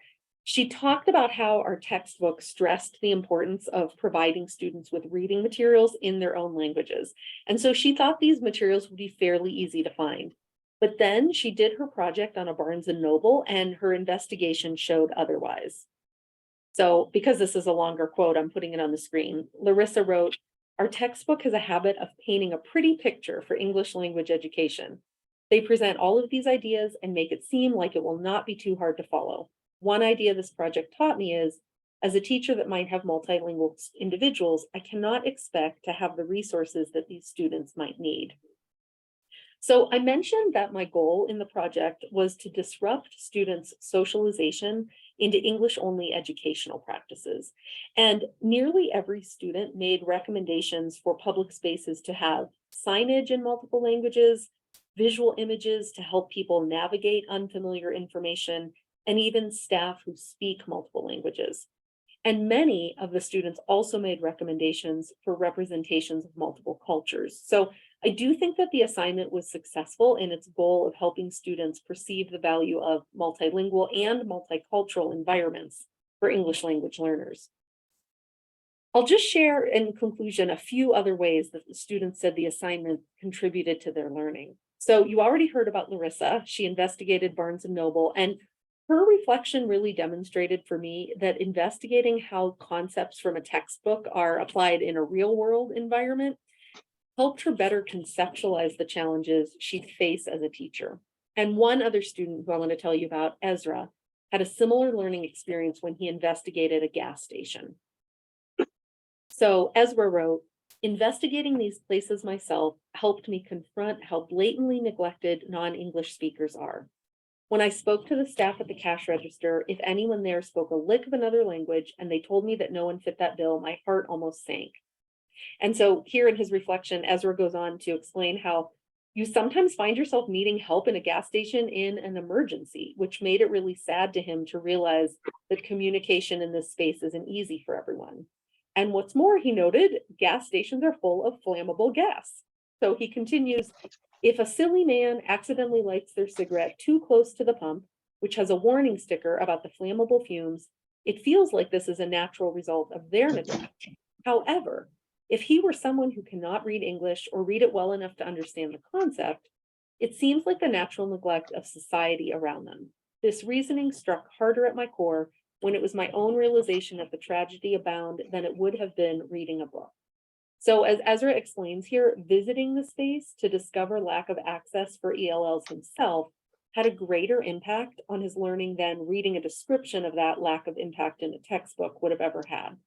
She talked about how our textbook stressed the importance of providing students with reading materials in their own languages. And so she thought these materials would be fairly easy to find. But then she did her project on a Barnes & Noble and her investigation showed otherwise. So because this is a longer quote, I'm putting it on the screen. Larissa wrote, our textbook has a habit of painting a pretty picture for English language education. They present all of these ideas and make it seem like it will not be too hard to follow. One idea this project taught me is, as a teacher that might have multilingual individuals, I cannot expect to have the resources that these students might need. So I mentioned that my goal in the project was to disrupt students' socialization into English-only educational practices. And nearly every student made recommendations for public spaces to have signage in multiple languages, visual images to help people navigate unfamiliar information, and even staff who speak multiple languages. And many of the students also made recommendations for representations of multiple cultures. So I do think that the assignment was successful in its goal of helping students perceive the value of multilingual and multicultural environments for English language learners. I'll just share in conclusion a few other ways that the students said the assignment contributed to their learning. So you already heard about Larissa. She investigated Barnes & Noble, and her reflection really demonstrated for me that investigating how concepts from a textbook are applied in a real world environment helped her better conceptualize the challenges she'd face as a teacher. And one other student who I want to tell you about, Ezra, had a similar learning experience when he investigated a gas station. So Ezra wrote, investigating these places myself helped me confront how blatantly neglected non-English speakers are. When I spoke to the staff at the cash register, if anyone there spoke a lick of another language and they told me that no one fit that bill, my heart almost sank. And so here in his reflection, Ezra goes on to explain how you sometimes find yourself needing help in a gas station in an emergency, which made it really sad to him to realize that communication in this space isn't easy for everyone. And what's more, he noted, gas stations are full of flammable gas. So he continues, if a silly man accidentally lights their cigarette too close to the pump, which has a warning sticker about the flammable fumes, it feels like this is a natural result of their neglect. However, if he were someone who cannot read English or read it well enough to understand the concept, it seems like the natural neglect of society around them. This reasoning struck harder at my core when it was my own realization of the tragedy abound than it would have been reading a book. So as Ezra explains here, visiting the space to discover lack of access for ELLs himself had a greater impact on his learning than reading a description of that lack of impact in a textbook would have ever had.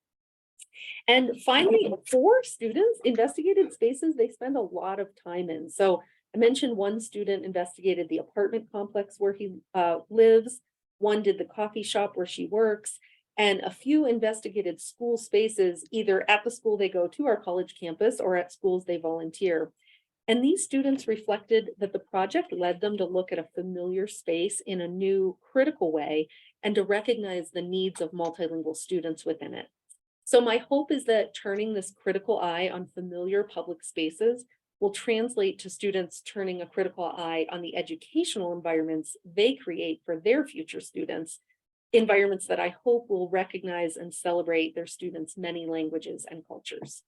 And finally, for students, investigated spaces they spend a lot of time in. So I mentioned one student investigated the apartment complex where he lives, one did the coffee shop where she works, and a few investigated school spaces, either at the school they go to, our college campus, or at schools they volunteer. And these students reflected that the project led them to look at a familiar space in a new, critical way and to recognize the needs of multilingual students within it. So my hope is that turning this critical eye on familiar public spaces will translate to students turning a critical eye on the educational environments they create for their future students, environments that I hope will recognize and celebrate their students' many languages and cultures.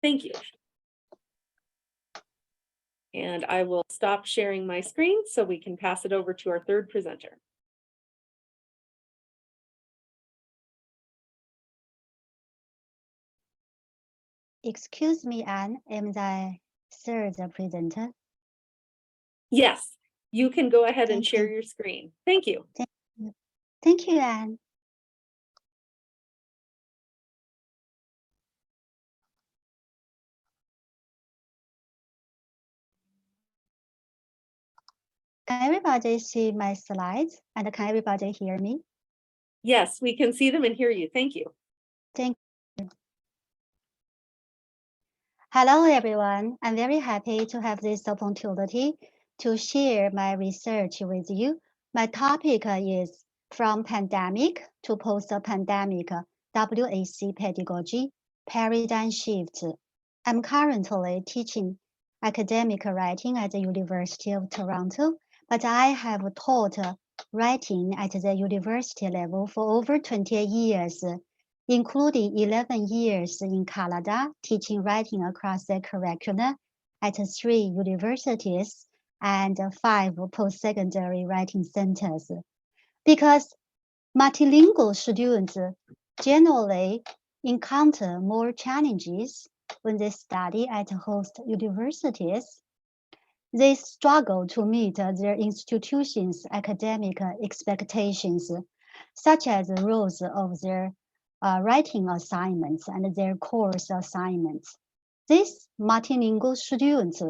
Thank you. And I will stop sharing my screen so we can pass it over to our third presenter. Excuse me, Anne, am I third presenter? Yes, you can go ahead and Thank share you. your screen. Thank you. Thank you, Anne. Can everybody see my slides and can everybody hear me? Yes, we can see them and hear you. Thank you. Thank you. Hello, everyone. I'm very happy to have this opportunity to share my research with you. My topic is From Pandemic to Post-Pandemic WAC Pedagogy, Paradigm Shifts. I'm currently teaching academic writing at the University of Toronto, but I have taught writing at the university level for over 20 years, including 11 years in Canada, teaching writing across the curricula at 3 universities and 5 post-secondary writing centers. Because multilingual students generally encounter more challenges when they study at host universities. They struggle to meet their institution's academic expectations, such as the rules of their writing assignments and their course assignments. These multilingual students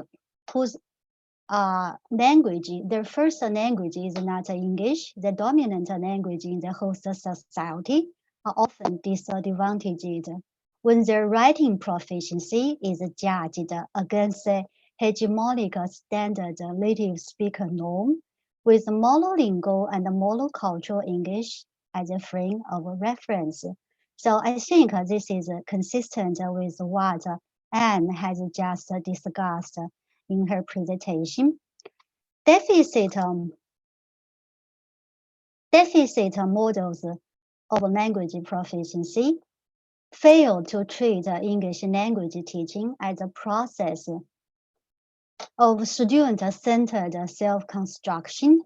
whose language, their first language is not English, the dominant language in the host society, are often disadvantaged when their writing proficiency is judged against the hegemonic standard native speaker norm, with monolingual and monocultural English as a frame of reference. So I think this is consistent with what Anne has just discussed in her presentation. Deficit models of language proficiency fail to treat English language teaching as a process of student-centered self-construction,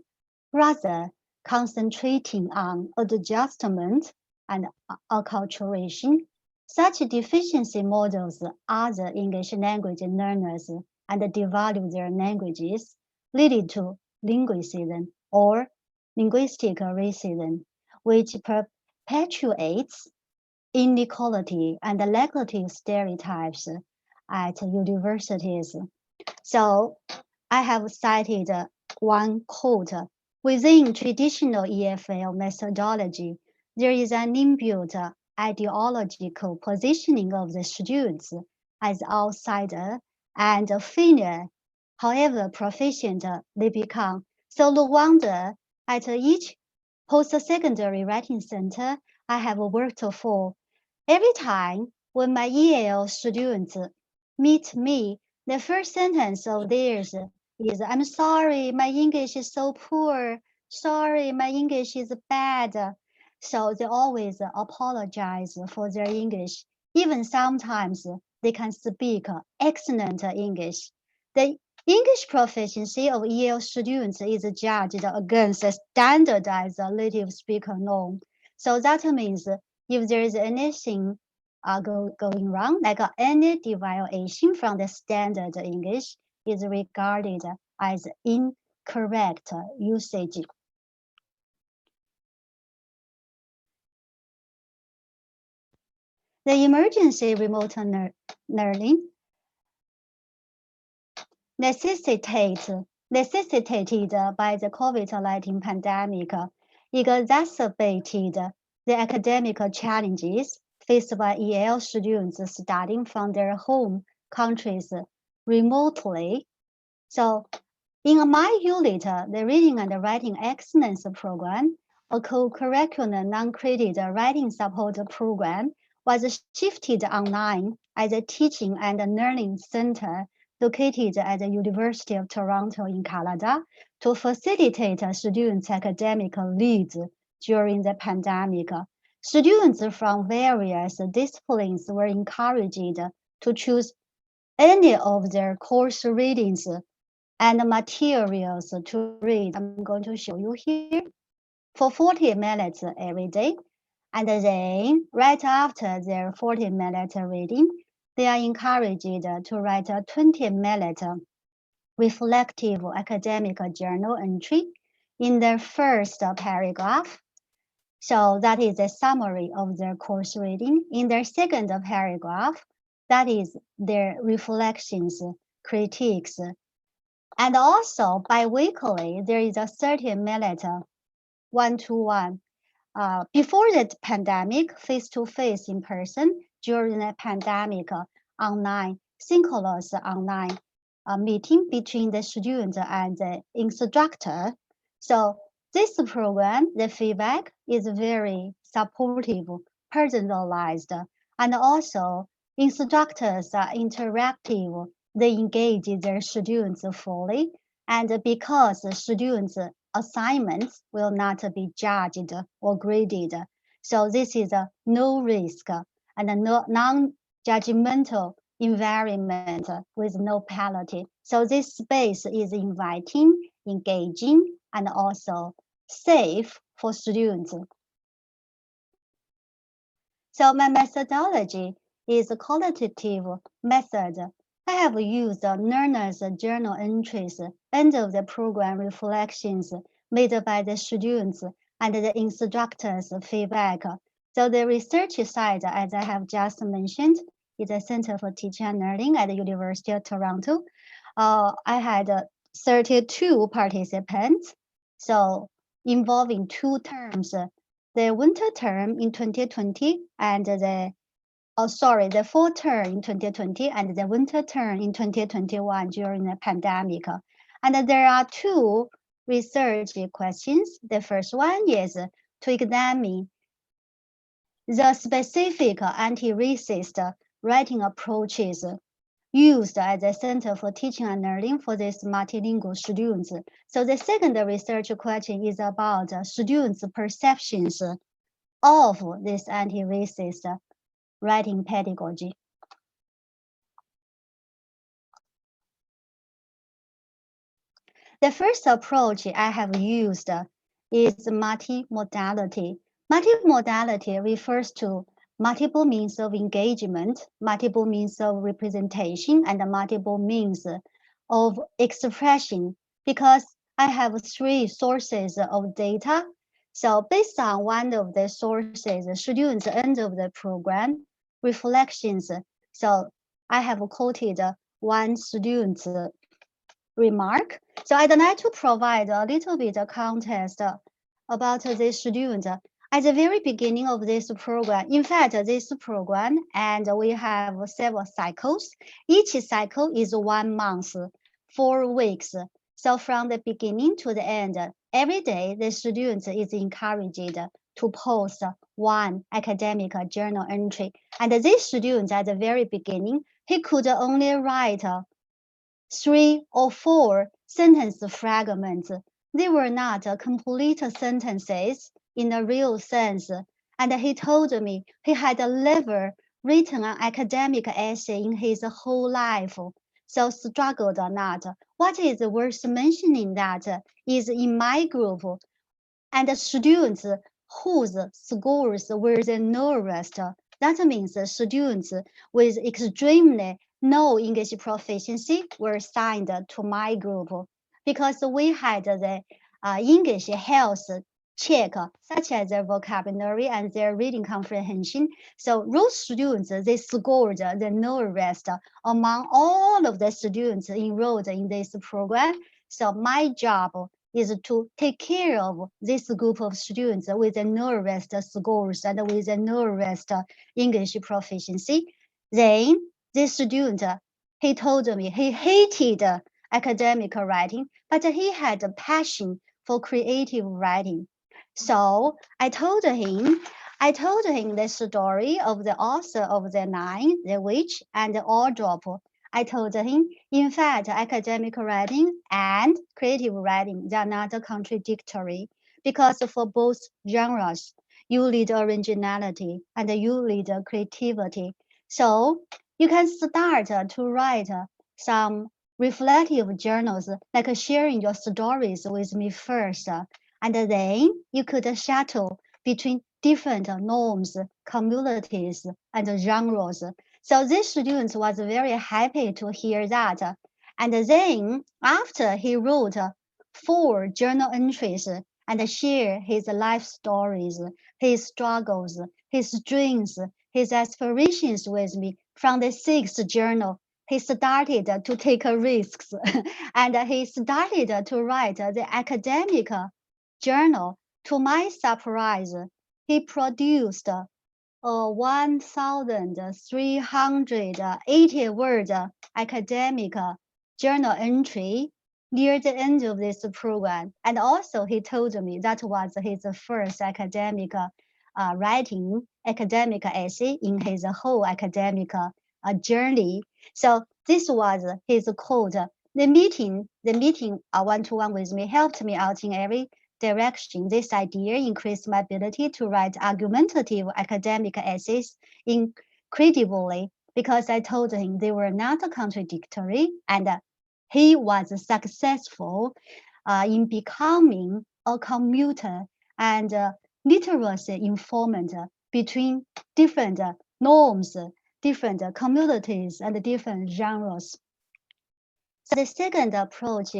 rather concentrating on adjustment and acculturation. Such deficiency models other English language learners and devalue their languages, leading to linguicism or linguistic racism, which perpetuates inequality and negative stereotypes at universities. So I have cited one quote. Within traditional EFL methodology, there is an inbuilt ideological positioning of the students as outsider and a failure, however proficient they become. So no wonder at each post-secondary writing center I have worked for, every time when my EL students meet me, the first sentence of theirs is, I'm sorry, my English is so poor. Sorry, my English is bad. So they always apologize for their English. Even sometimes they can speak excellent English. The English proficiency of EL students is judged against a standardized native speaker norm. So that means if there is anything going wrong, like any deviation from the standard English is regarded as incorrect usage. The emergency remote learning necessitated by the COVID-19 pandemic exacerbated the academic challenges faced by EL students studying from their home countries remotely. So in my unit, the Reading and Writing Excellence Program, a co-curricular non-credit writing support program, was shifted online as a teaching and learning center located at the University of Toronto in Canada to facilitate students' academic needs during the pandemic. Students from various disciplines were encouraged to choose any of their course readings and materials to read. I'm going to show you here for 40 minutes every day. And then right after their 40-minute reading, they are encouraged to write a 20-minute reflective academic journal entry in their first paragraph. So that is a summary of their course reading. In their second paragraph, that is their reflections, critiques. And also bi-weekly, there is a 30-minute one-to-one. Before the pandemic, face-to-face in person, during the pandemic, online, synchronous online meeting between the student and the instructor. So this program, the feedback is very supportive, personalized, and also instructors are interactive. They engage their students fully, and because the students' assignments will not be judged or graded, so this is a no risk and a non-judgmental environment with no penalty. So this space is inviting, engaging, and also safe for students. So my methodology is a qualitative method. I have used learners' journal entries, end of the program reflections made by the students and the instructors' feedback. So the research side, as I have just mentioned, is a Center for Teaching and Learning at the University of Toronto. I had 32 participants, so involving 2 terms, the winter term in 2020 and the fall term in 2020 and the winter term in 2021 during the pandemic. And there are 2 research questions. The first one is to examine the specific anti-racist writing approaches used at the Center for Teaching and Learning for these multilingual students. So the second research question is about students' perceptions of this anti-racist writing pedagogy. The first approach I have used is multimodality. Multimodality refers to multiple means of engagement, multiple means of representation, and multiple means of expression, because I have 3 sources of data. So based on one of the sources, students end of the program reflections. So I have quoted one student's remark. So I'd like to provide a little bit of context about this student. At the very beginning of this program, in fact, this program, and we have several cycles. Each cycle is 1 month, 4 weeks. So from the beginning to the end, every day the student is encouraged to post 1 academic journal entry. And this student at the very beginning, he could only write 3 or 4 sentence fragments. They were not complete sentences in a real sense. And he told me he had never written an academic essay in his whole life, so struggled or not. What is worth mentioning that is in my group, and the students whose scores were the lowest. That means the students with extremely no English proficiency were assigned to my group because we had the English health check, such as their vocabulary and their reading comprehension. So those students, they scored the lowest among all of the students enrolled in this program. So my job is to take care of this group of students with the lowest scores and with the lowest English proficiency. Then this student, he told me he hated academic writing, but he had a passion for creative writing. So I told him the story of the author of the Nine, the Witch, and the All Drop. I told him, in fact, academic writing and creative writing, they are not contradictory because for both genres, you need originality and you need creativity. So you can start to write some reflective journals, like sharing your stories with me first, and then you could shuttle between different norms, communities, and genres. So this student was very happy to hear that. And then after he wrote 4 journal entries and shared his life stories, his struggles, his dreams, his aspirations with me from the 6th journal, he started to take risks and he started to write the academic journal. To my surprise, he produced a 1,380 word academic journal entry near the end of this program. And also he told me that was his first academic writing academic essay in his whole academic journey. So this was his quote. The meeting one-to-one with me helped me out in every direction. This idea increased my ability to write argumentative academic essays incredibly because I told him they were not contradictory, and he was successful in becoming a commuter and literacy informant between different norms, different communities, and different genres. So the second approach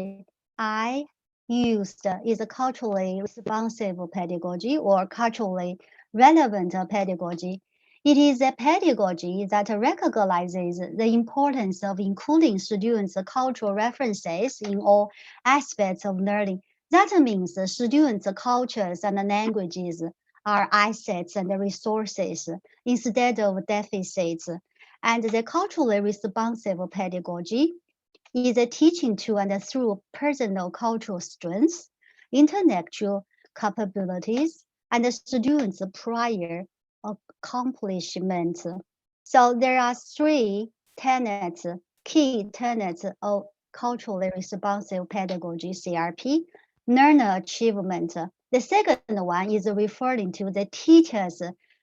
I used is a culturally responsive pedagogy or culturally relevant pedagogy. It is a pedagogy that recognizes the importance of including students' cultural references in all aspects of learning. That means students' cultures and languages are assets and resources instead of deficits. And the culturally responsive pedagogy is a teaching to and through personal cultural strengths, intellectual capabilities, and the students' prior accomplishments. So there are 3 tenets, key tenets of culturally responsive pedagogy, CRP. Learner achievement. The second one is referring to the teacher's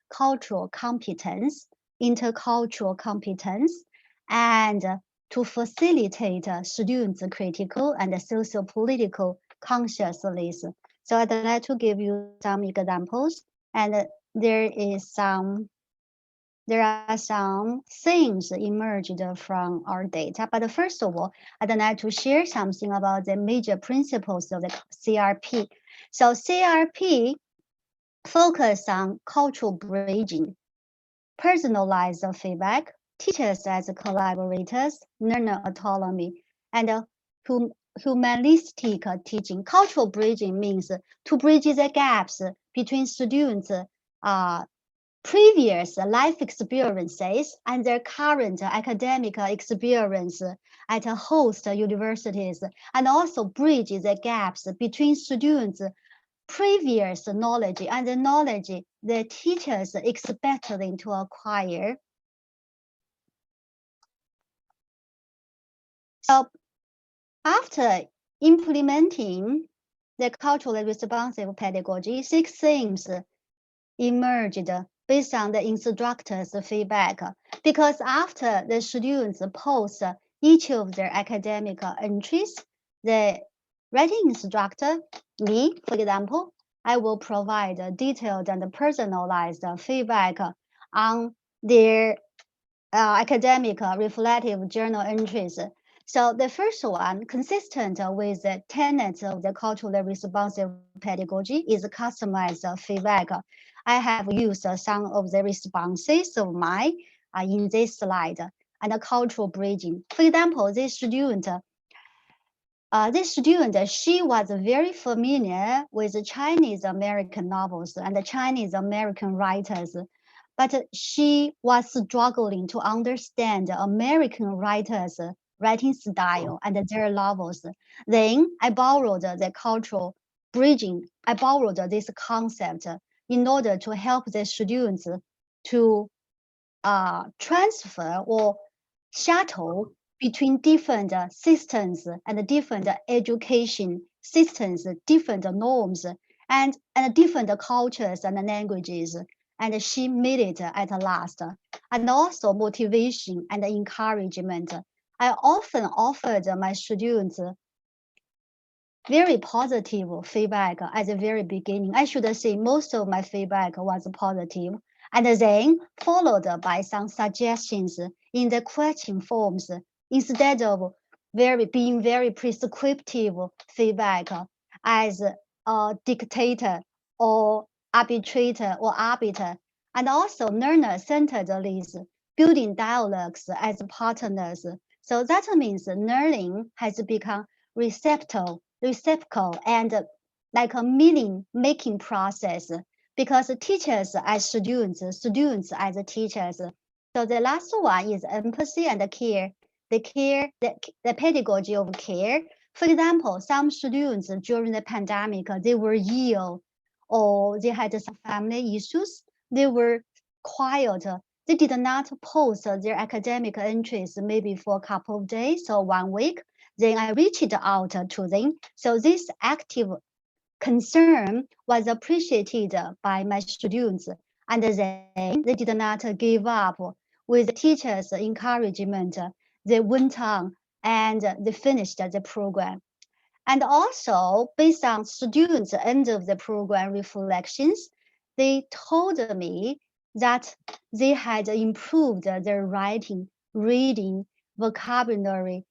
cultural competence, intercultural competence, and to facilitate students' critical and socio-political consciousness. So I'd like to give you some examples, and there are some things emerged from our data. But first of all, I'd like to share something about the major principles of the CRP. So CRP focus on cultural bridging, personalized feedback, teachers as collaborators, learner autonomy, and humanistic teaching. Cultural bridging means to bridge the gaps between students' previous life experiences and their current academic experience at host universities, and also bridge the gaps between students' previous knowledge and the knowledge the teachers expect them to acquire. So after implementing the culturally responsive pedagogy, 6 themes emerged based on the instructor's feedback. Because after the students post each of their academic entries, the writing instructor, me, for example, I will provide detailed and personalized feedback on their academic reflective journal entries. So the first one, consistent with the tenets of the culturally responsive pedagogy, is customized feedback. I have used some of the responses of mine in this slide and a cultural bridging. For example, this student, she was very familiar with Chinese American novels and Chinese American writers, but she was struggling to understand American writers' writing style and their novels. Then I borrowed the cultural bridging. I borrowed this concept in order to help the students to transfer or shuttle between different systems and different education systems, different norms, and different cultures and languages. And she made it at last. And also motivation and encouragement. I often offered my students very positive feedback at the very beginning. I should say most of my feedback was positive, and then followed by some suggestions in the question forms instead of being very prescriptive feedback as a dictator or arbitrator or arbiter, and also learner-centered leads, building dialogues as partners. So that means learning has become receptacle and like a meaning making process, because teachers as students, students as teachers. So the last one is empathy and care. The pedagogy of care. For example, some students during the pandemic, they were ill or they had some family issues. They were quiet. They did not post their academic entries maybe for a couple of days or 1 week. Then I reached out to them. So this active concern was appreciated by my students. And then they did not give up. With the teachers' encouragement, they went on and they finished the program. And also, based on students' end of the program reflections, they told me that they had improved their writing, reading, vocabulary,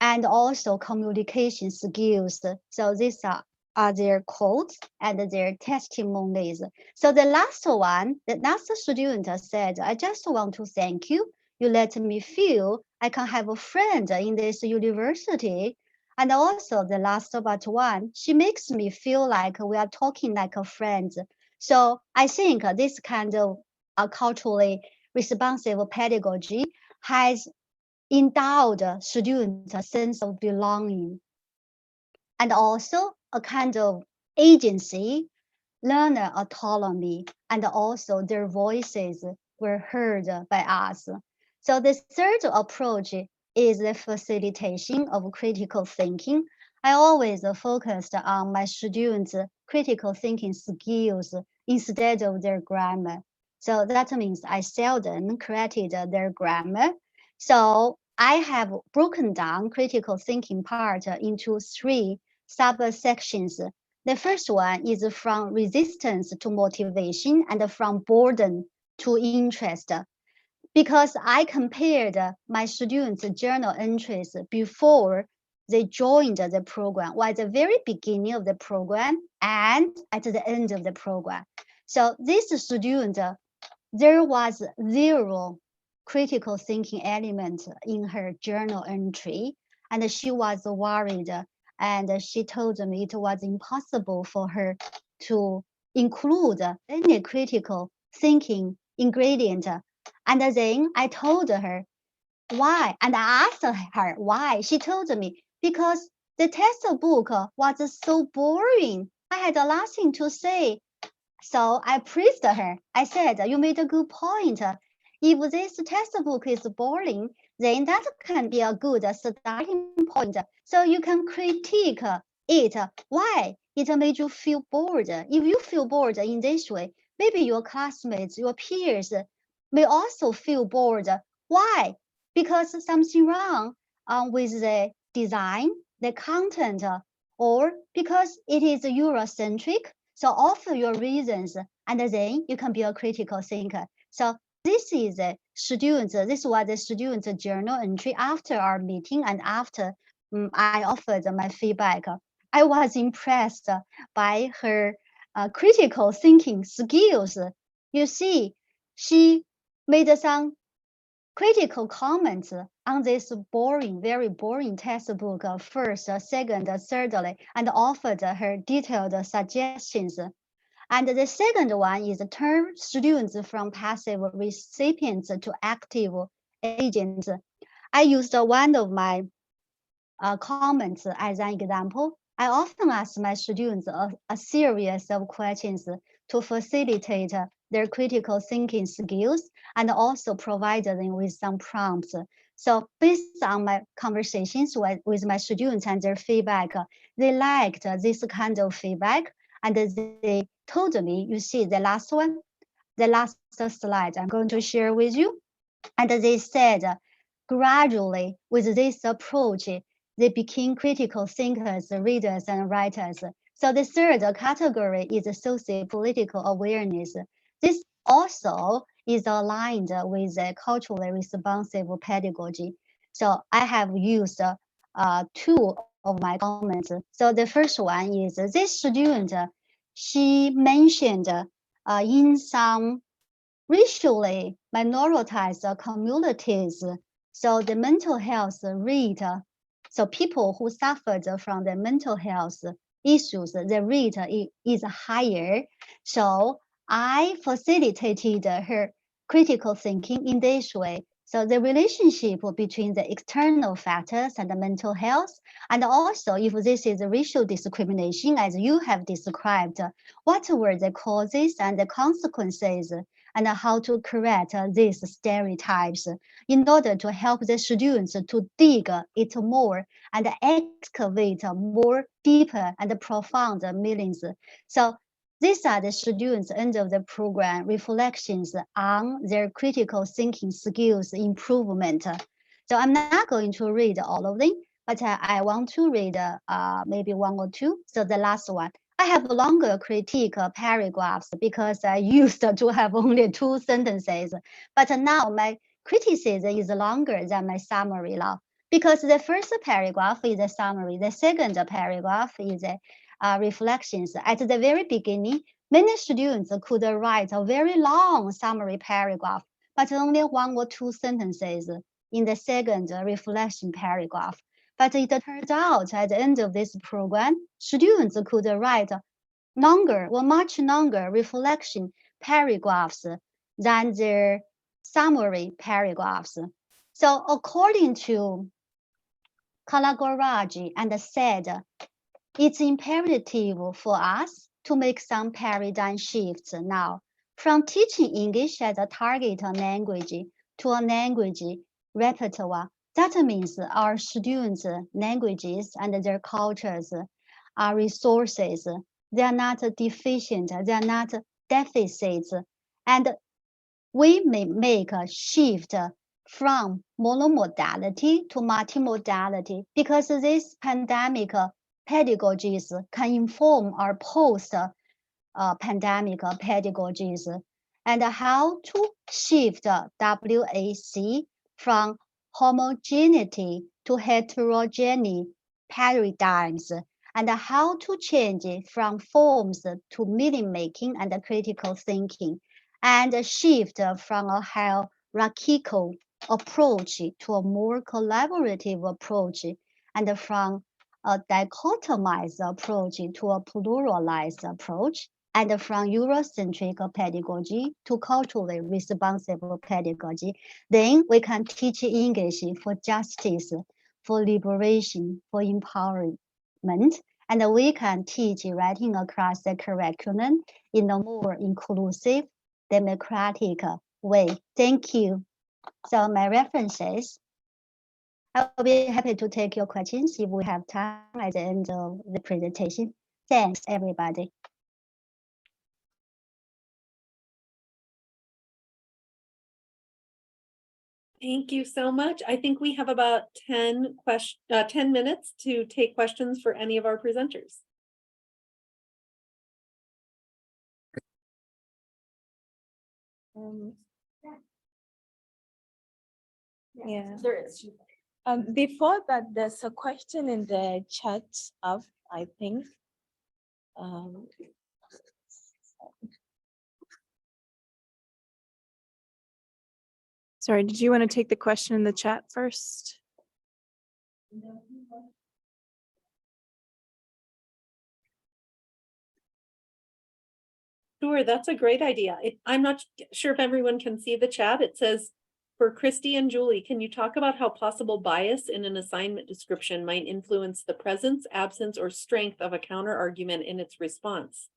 and also communication skills. So these are their quotes and their testimonies. So the last one, the last student said, I just want to thank you. You let me feel I can have a friend in this university. And also the last but one, she makes me feel like we are talking like a friend. So I think this kind of culturally responsive pedagogy has endowed students a sense of belonging and also a kind of agency, learner autonomy, and also their voices were heard by us. So the third approach is the facilitation of critical thinking. I always focused on my students' critical thinking skills instead of their grammar. So that means I seldom corrected their grammar. So I have broken down critical thinking part into 3 subsections. The first one is from resistance to motivation and from boredom to interest. Because I compared my students' journal entries before they joined the program, or at the very beginning of the program and at the end of the program. So this student, there was 0 critical thinking element in her journal entry, and she was worried, and she told me it was impossible for her to include any critical thinking ingredient. And then I told her why, and I asked her why. She told me, because the textbook was so boring. I had nothing to say. So I praised her. I said, you made a good point. If this textbook is boring, then that can be a good starting point. So you can critique it. Why it made you feel bored? If you feel bored in this way, maybe your classmates, your peers may also feel bored. Why? Because something wrong with the design, the content, or because it is Eurocentric. So offer your reasons, and then you can be a critical thinker. So this is a student, this was a student journal entry after our meeting and after I offered my feedback. I was impressed by her critical thinking skills. You see, she made some critical comments on this boring, very boring textbook first, second, thirdly, and offered her detailed suggestions. And the second one is turn students from passive recipients to active agents. I used one of my comments as an example. I often ask my students a series of questions to facilitate their critical thinking skills and also provide them with some prompts. So based on my conversations with my students and their feedback, they liked this kind of feedback, and they told me, you see the last one, the last slide I'm going to share with you. And they said, gradually with this approach, they became critical thinkers, readers, and writers. So the third category is socio-political awareness. This also is aligned with culturally responsive pedagogy. So I have used two of my comments. So the first one is this student, she mentioned in some racially minoritized communities, so the mental health rate, so people who suffered from the mental health issues, the rate is higher. So I facilitated her critical thinking in this way. So the relationship between the external factors and the mental health, and also if this is racial discrimination, as you have described, what were the causes and the consequences, and how to correct these stereotypes in order to help the students to dig it more and excavate more deeper and profound meanings. So these are the students' end of the program reflections on their critical thinking skills improvement. So I'm not going to read all of them, but I want to read maybe one or two. So the last one. I have longer critique paragraphs because I used to have only 2 sentences, but now my criticism is longer than my summary now, because the first paragraph is a summary, the second paragraph is a reflections. At the very beginning, many students could write a very long summary paragraph, but only 1 or 2 sentences in the second reflection paragraph. But it turns out at the end of this program, students could write longer or much longer reflection paragraphs than their summary paragraphs. So according to Kalagoraj and said, it's imperative for us to make some paradigm shifts now from teaching English as a target language to a language repertoire. That means our students' languages and their cultures are resources. They are not deficient, they are not deficits. And we may make a shift from monomodality to multimodality because this pandemic pedagogies can inform our post-pandemic pedagogies, and how to shift WAC from homogeneity to heterogeneity paradigms, and how to change it from forms to meaning making and critical thinking, and shift from a hierarchical approach to a more collaborative approach, and from a dichotomized approach to a pluralized approach, and from Eurocentric pedagogy to culturally responsible pedagogy, then we can teach English for justice, for liberation, for empowerment, and we can teach writing across the curriculum in a more inclusive, democratic way. Thank you. So my references. I will be happy to take your questions if we have time at the end of the presentation. Thanks, everybody. Thank you so much. I think we have about 10 minutes to take questions for any of our presenters. Yeah. Before that, there's a question in the chat of, I think. Sorry, did you want to take the question in the chat first? Sure, that's a great idea. I'm not sure if everyone can see the chat. It says, for Christy and Julie, can you talk about how possible bias in an assignment description might influence the presence, absence, or strength of a counter argument in its response?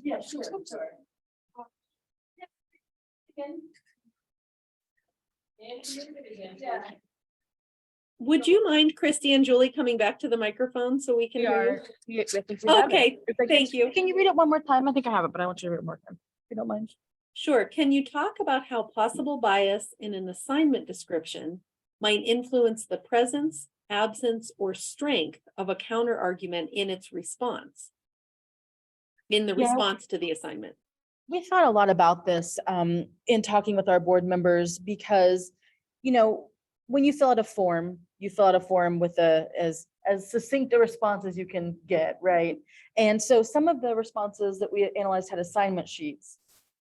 Yeah, sure. Would you mind, Christy and Julie, coming back to the microphone so we can hear you? Okay, thank you. Can you read it one more time? I think I have it, but I want you to read it one more time, if you don't mind. Sure. Can you talk about how possible bias in an assignment description might influence the presence, absence, or strength of a counter argument in its response? In the response to the assignment? We thought a lot about this in talking with our board members because, you know, when you fill out a form, you fill out a form with as succinct a response as you can get, right? And so some of the responses that we analyzed had assignment sheets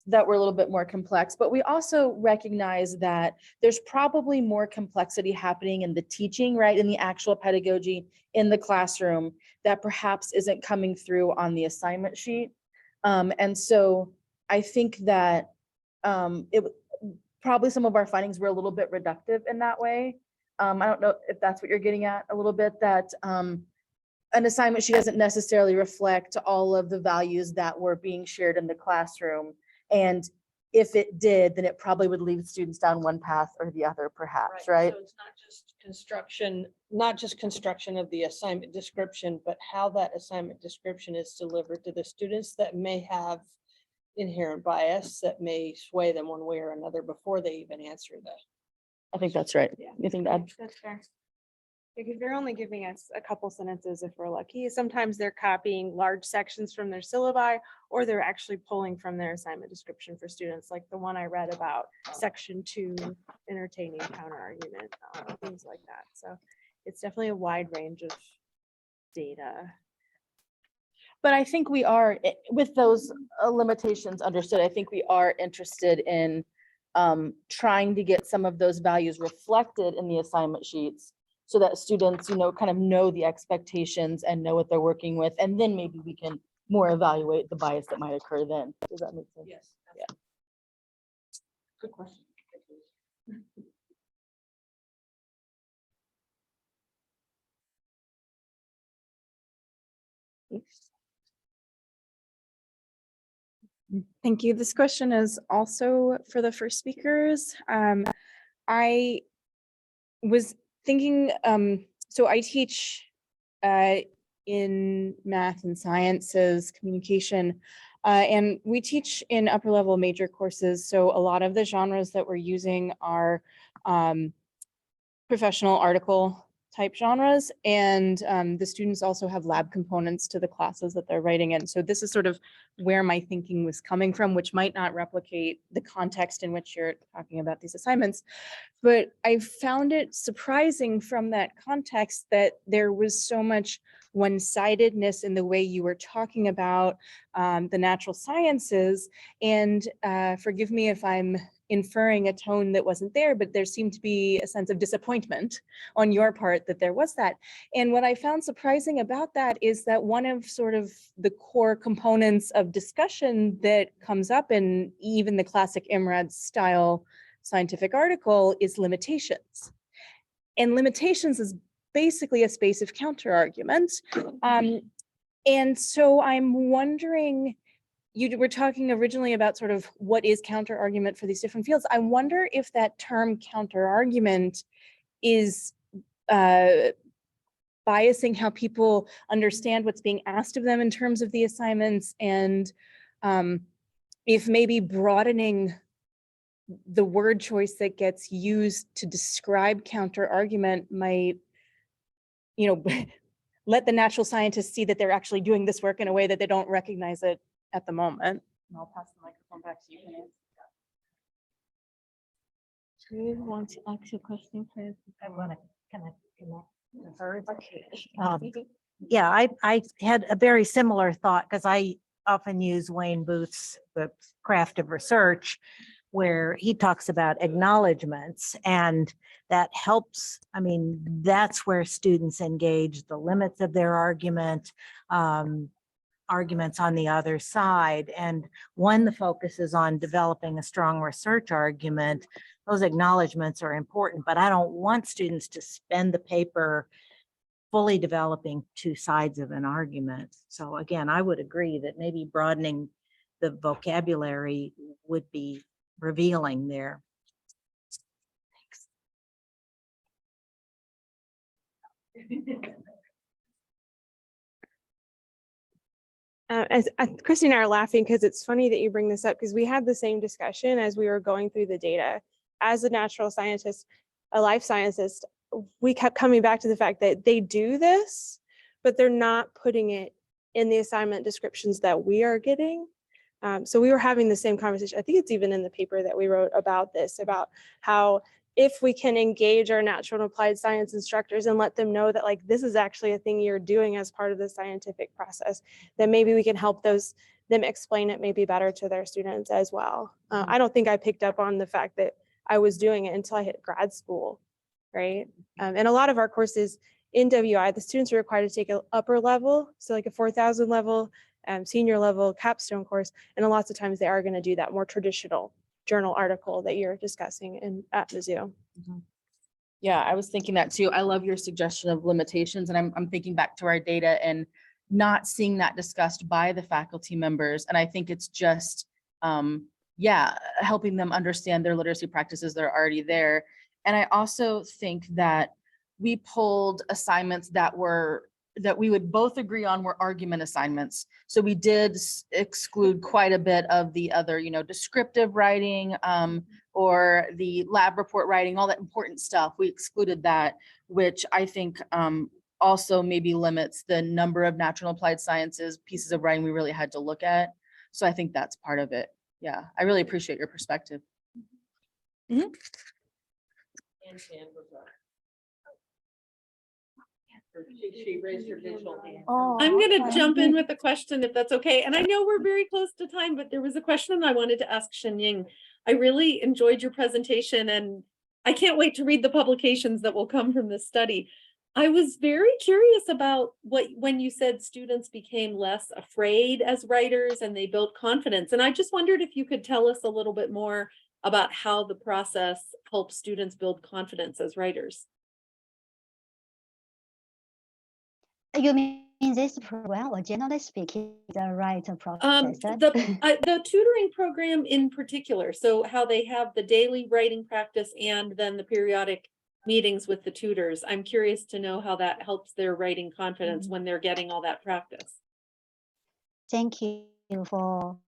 that were a little bit more complex, but we also recognize that there's probably more complexity happening in the teaching, right? In the actual pedagogy in the classroom that perhaps isn't coming through on the assignment sheet. And so I think that probably some of our findings were a little bit reductive in that way. I don't know if that's what you're getting at a little bit, that an assignment sheet doesn't necessarily reflect all of the values that were being shared in the classroom. And if it did, then it probably would lead students down one path or the other, perhaps, right? So it's not just construction of the assignment description, but how that assignment description is delivered to the students that may have inherent bias that may sway them one way or another before they even answer that. I think that's right. Yeah. Anything to add? That's fair. Because they're only giving us a couple sentences if we're lucky. Sometimes they're copying large sections from their syllabi, or they're actually pulling from their assignment description for students, like the one I read about section 2, entertaining counter argument, things like that. So it's definitely a wide range of data. But I think we are, with those limitations understood, I think we are interested in trying to get some of those values reflected in the assignment sheets so that students, you know, kind of know the expectations and know what they're working with. And then maybe we can more evaluate the bias that might occur then. Does that make sense? Yes. Yeah. Good question. Thank you. This question is also for the first speakers. I was thinking, so I teach in math and sciences, communication, and we teach in upper level major courses. So a lot of the genres that we're using are professional article type genres, and the students also have lab components to the classes that they're writing in. So this is sort of where my thinking was coming from, which might not replicate the context in which you're talking about these assignments. But I found it surprising from that context that there was so much one-sidedness in the way you were talking about the natural sciences. And forgive me if I'm inferring a tone that wasn't there, but there seemed to be a sense of disappointment on your part that there was that. And what I found surprising about that is that one of sort of the core components of discussion that comes up in even the classic Imrad style scientific article is limitations. And limitations is basically a space of counter argument. And so I'm wondering, you were talking originally about sort of what is counter argument for these different fields. I wonder if that term counter argument is biasing how people understand what's being asked of them in terms of the assignments, and if maybe broadening the word choice that gets used to describe counter argument might, you know, let the natural scientists see that they're actually doing this work in a way that they don't recognize it at the moment. And I'll pass the microphone back to you. Do you want to ask a question, please? I want to connect with her. Okay. Yeah, I had a very similar thought because I often use Wayne Booth's The Craft of Research, where he talks about acknowledgements, and that helps. I mean, that's where students engage the limits of their argument, arguments on the other side. And when the focus is on developing a strong research argument, those acknowledgements are important, but I don't want students to spend the paper fully developing two sides of an argument. So again, I would agree that maybe broadening the vocabulary would be revealing there. As Christy and I are laughing because it's funny that you bring this up, because we had the same discussion as we were going through the data. As a natural scientist, a life scientist, we kept coming back to the fact that they do this, but they're not putting it in the assignment descriptions that we are getting. So we were having the same conversation. I think it's even in the paper that we wrote about this, about how if we can engage our natural and applied science instructors and let them know that like this is actually a thing you're doing as part of the scientific process, then maybe we can help them explain it maybe better to their students as well. I don't think I picked up on the fact that I was doing it until I hit grad school, right? And a lot of our courses in WI, the students are required to take an upper level, so like a 4,000 level, senior level capstone course, and lots of times they are going to do that more traditional journal article that you're discussing at Mizzou. Yeah, I was thinking that too. I love your suggestion of limitations, and I'm thinking back to our data and not seeing that discussed by the faculty members. And I think it's just, yeah, helping them understand their literacy practices that are already there. And I also think that we pulled assignments that we would both agree on were argument assignments. So we did exclude quite a bit of the other, you know, descriptive writing, or the lab report writing, all that important stuff. We excluded that, which I think also maybe limits the number of natural and applied sciences pieces of writing we really had to look at. So I think that's part of it. Yeah, I really appreciate your perspective. Mm-hmm. She raised her digital hand. Oh, I'm going to jump in with a question if that's okay. And I know we're very close to time, but there was a question I wanted to ask Shenying. I really enjoyed your presentation, and I can't wait to read the publications that will come from this study. I was very curious about when you said students became less afraid as writers and they built confidence. And I just wondered if you could tell us a little bit more about how the process helps students build confidence as writers. You mean this program, or generally speaking, the writer process? The tutoring program in particular. So how they have the daily writing practice and then the periodic meetings with the tutors. I'm curious to know how that helps their writing confidence when they're getting all that practice. Thank you for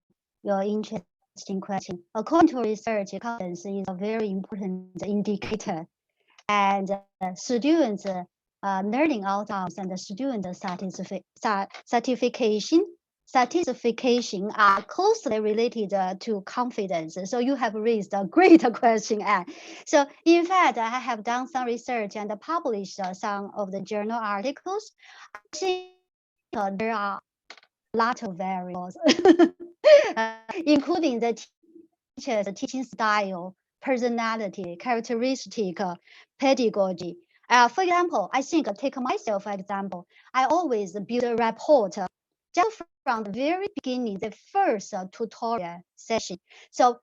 your interesting question. According to research, confidence is a very important indicator, and students learning outcomes and the student certification are closely related to confidence. So you have raised a great question, Anne. So in fact, I have done some research and published some of the journal articles. I think there are a lot of variables, including the teacher's teaching style, personality, characteristic, pedagogy. For example, I think take myself example. I always build a rapport just from the very beginning, the first tutorial session. So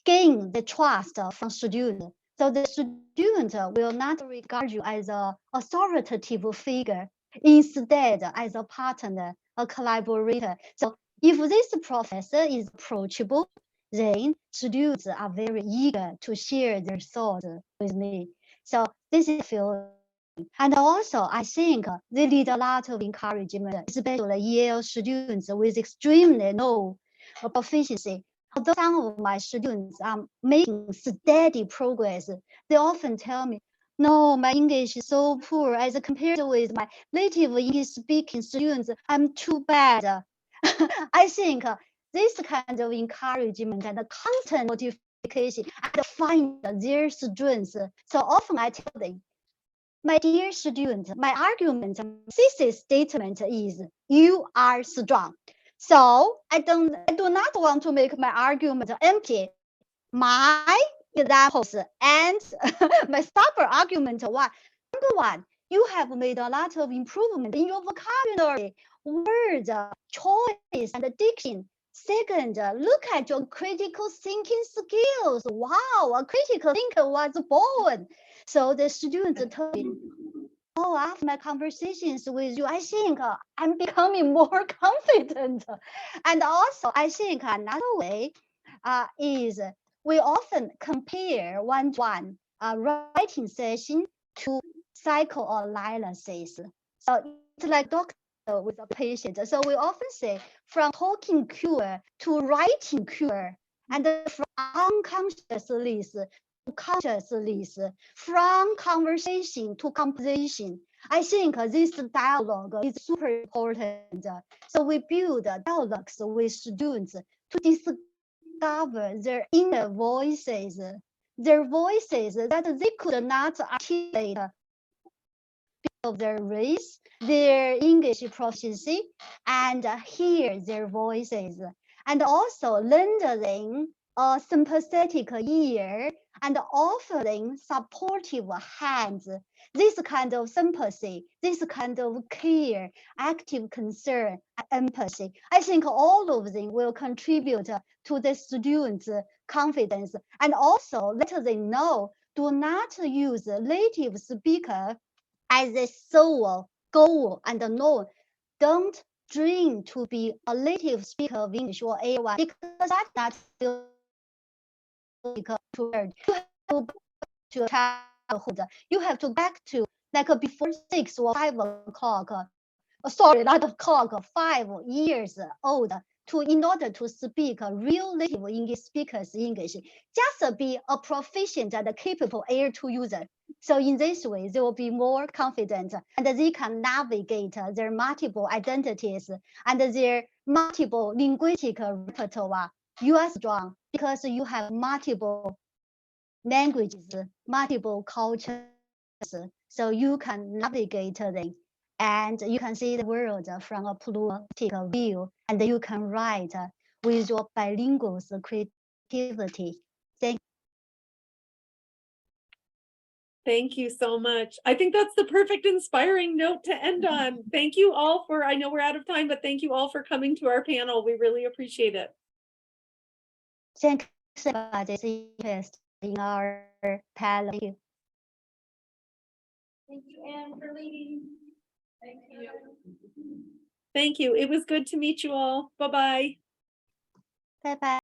gain the trust from students. So the student will not regard you as an authoritative figure, instead as a partner, a collaborator. So if this professor is approachable, then students are very eager to share their thoughts with me. So this is feel. And also, I think they need a lot of encouragement, especially Yale students with extremely low proficiency. Although some of my students are making steady progress, they often tell me, no, my English is so poor as compared with my native English speaking students. I'm too bad. I think this kind of encouragement and constant notification and find their strengths. So often I tell them, my dear student, my argument, thesis statement is you are strong. So I do not want to make my argument empty. My examples and my stubborn argument one. Number one, you have made a lot of improvement in your vocabulary, words, choice, and diction. Second, look at your critical thinking skills. Wow, a critical thinker was born. So the students told me, oh, after my conversations with you, I think I'm becoming more confident. And also, I think another way is we often compare one-to-one writing session to psychoanalysis. So it's like doctor with a patient. So we often say from talking cure to writing cure, and from unconscious list to conscious list, from conversation to composition. I think this dialogue is super important. So we build dialogues with students to discover their inner voices, their voices that they could not articulate of their race, their English proficiency, and hear their voices, and also lending a sympathetic ear and offering supportive hands. This kind of sympathy, this kind of care, active concern, empathy, I think all of them will contribute to the students' confidence, and also let them know, do not use native speaker as a sole goal and norm. Don't dream to be a native speaker of English or A1 because that's not to learn. You have to go to childhood. You have to go back to like before 6 or 5 o'clock. Sorry, not o'clock, 5 years old to in order to speak a real native English speakers English. Just be a proficient and capable A2 user. So in this way, they will be more confident and they can navigate their multiple identities and their multiple linguistic repertoire. You are strong because you have multiple languages, multiple cultures, so you can navigate them and you can see the world from a pluralistic view and you can write with your bilingual creativity. Thank you so much. I think that's the perfect inspiring note to end on. Thank you all for, I know we're out of time, but thank you all for coming to our panel. We really appreciate it. Thanks for this interest in our panel. Thank you. Thank you, Anne, for leading. Thank you. Thank you. It was good to meet you all. Bye-bye. Bye-bye.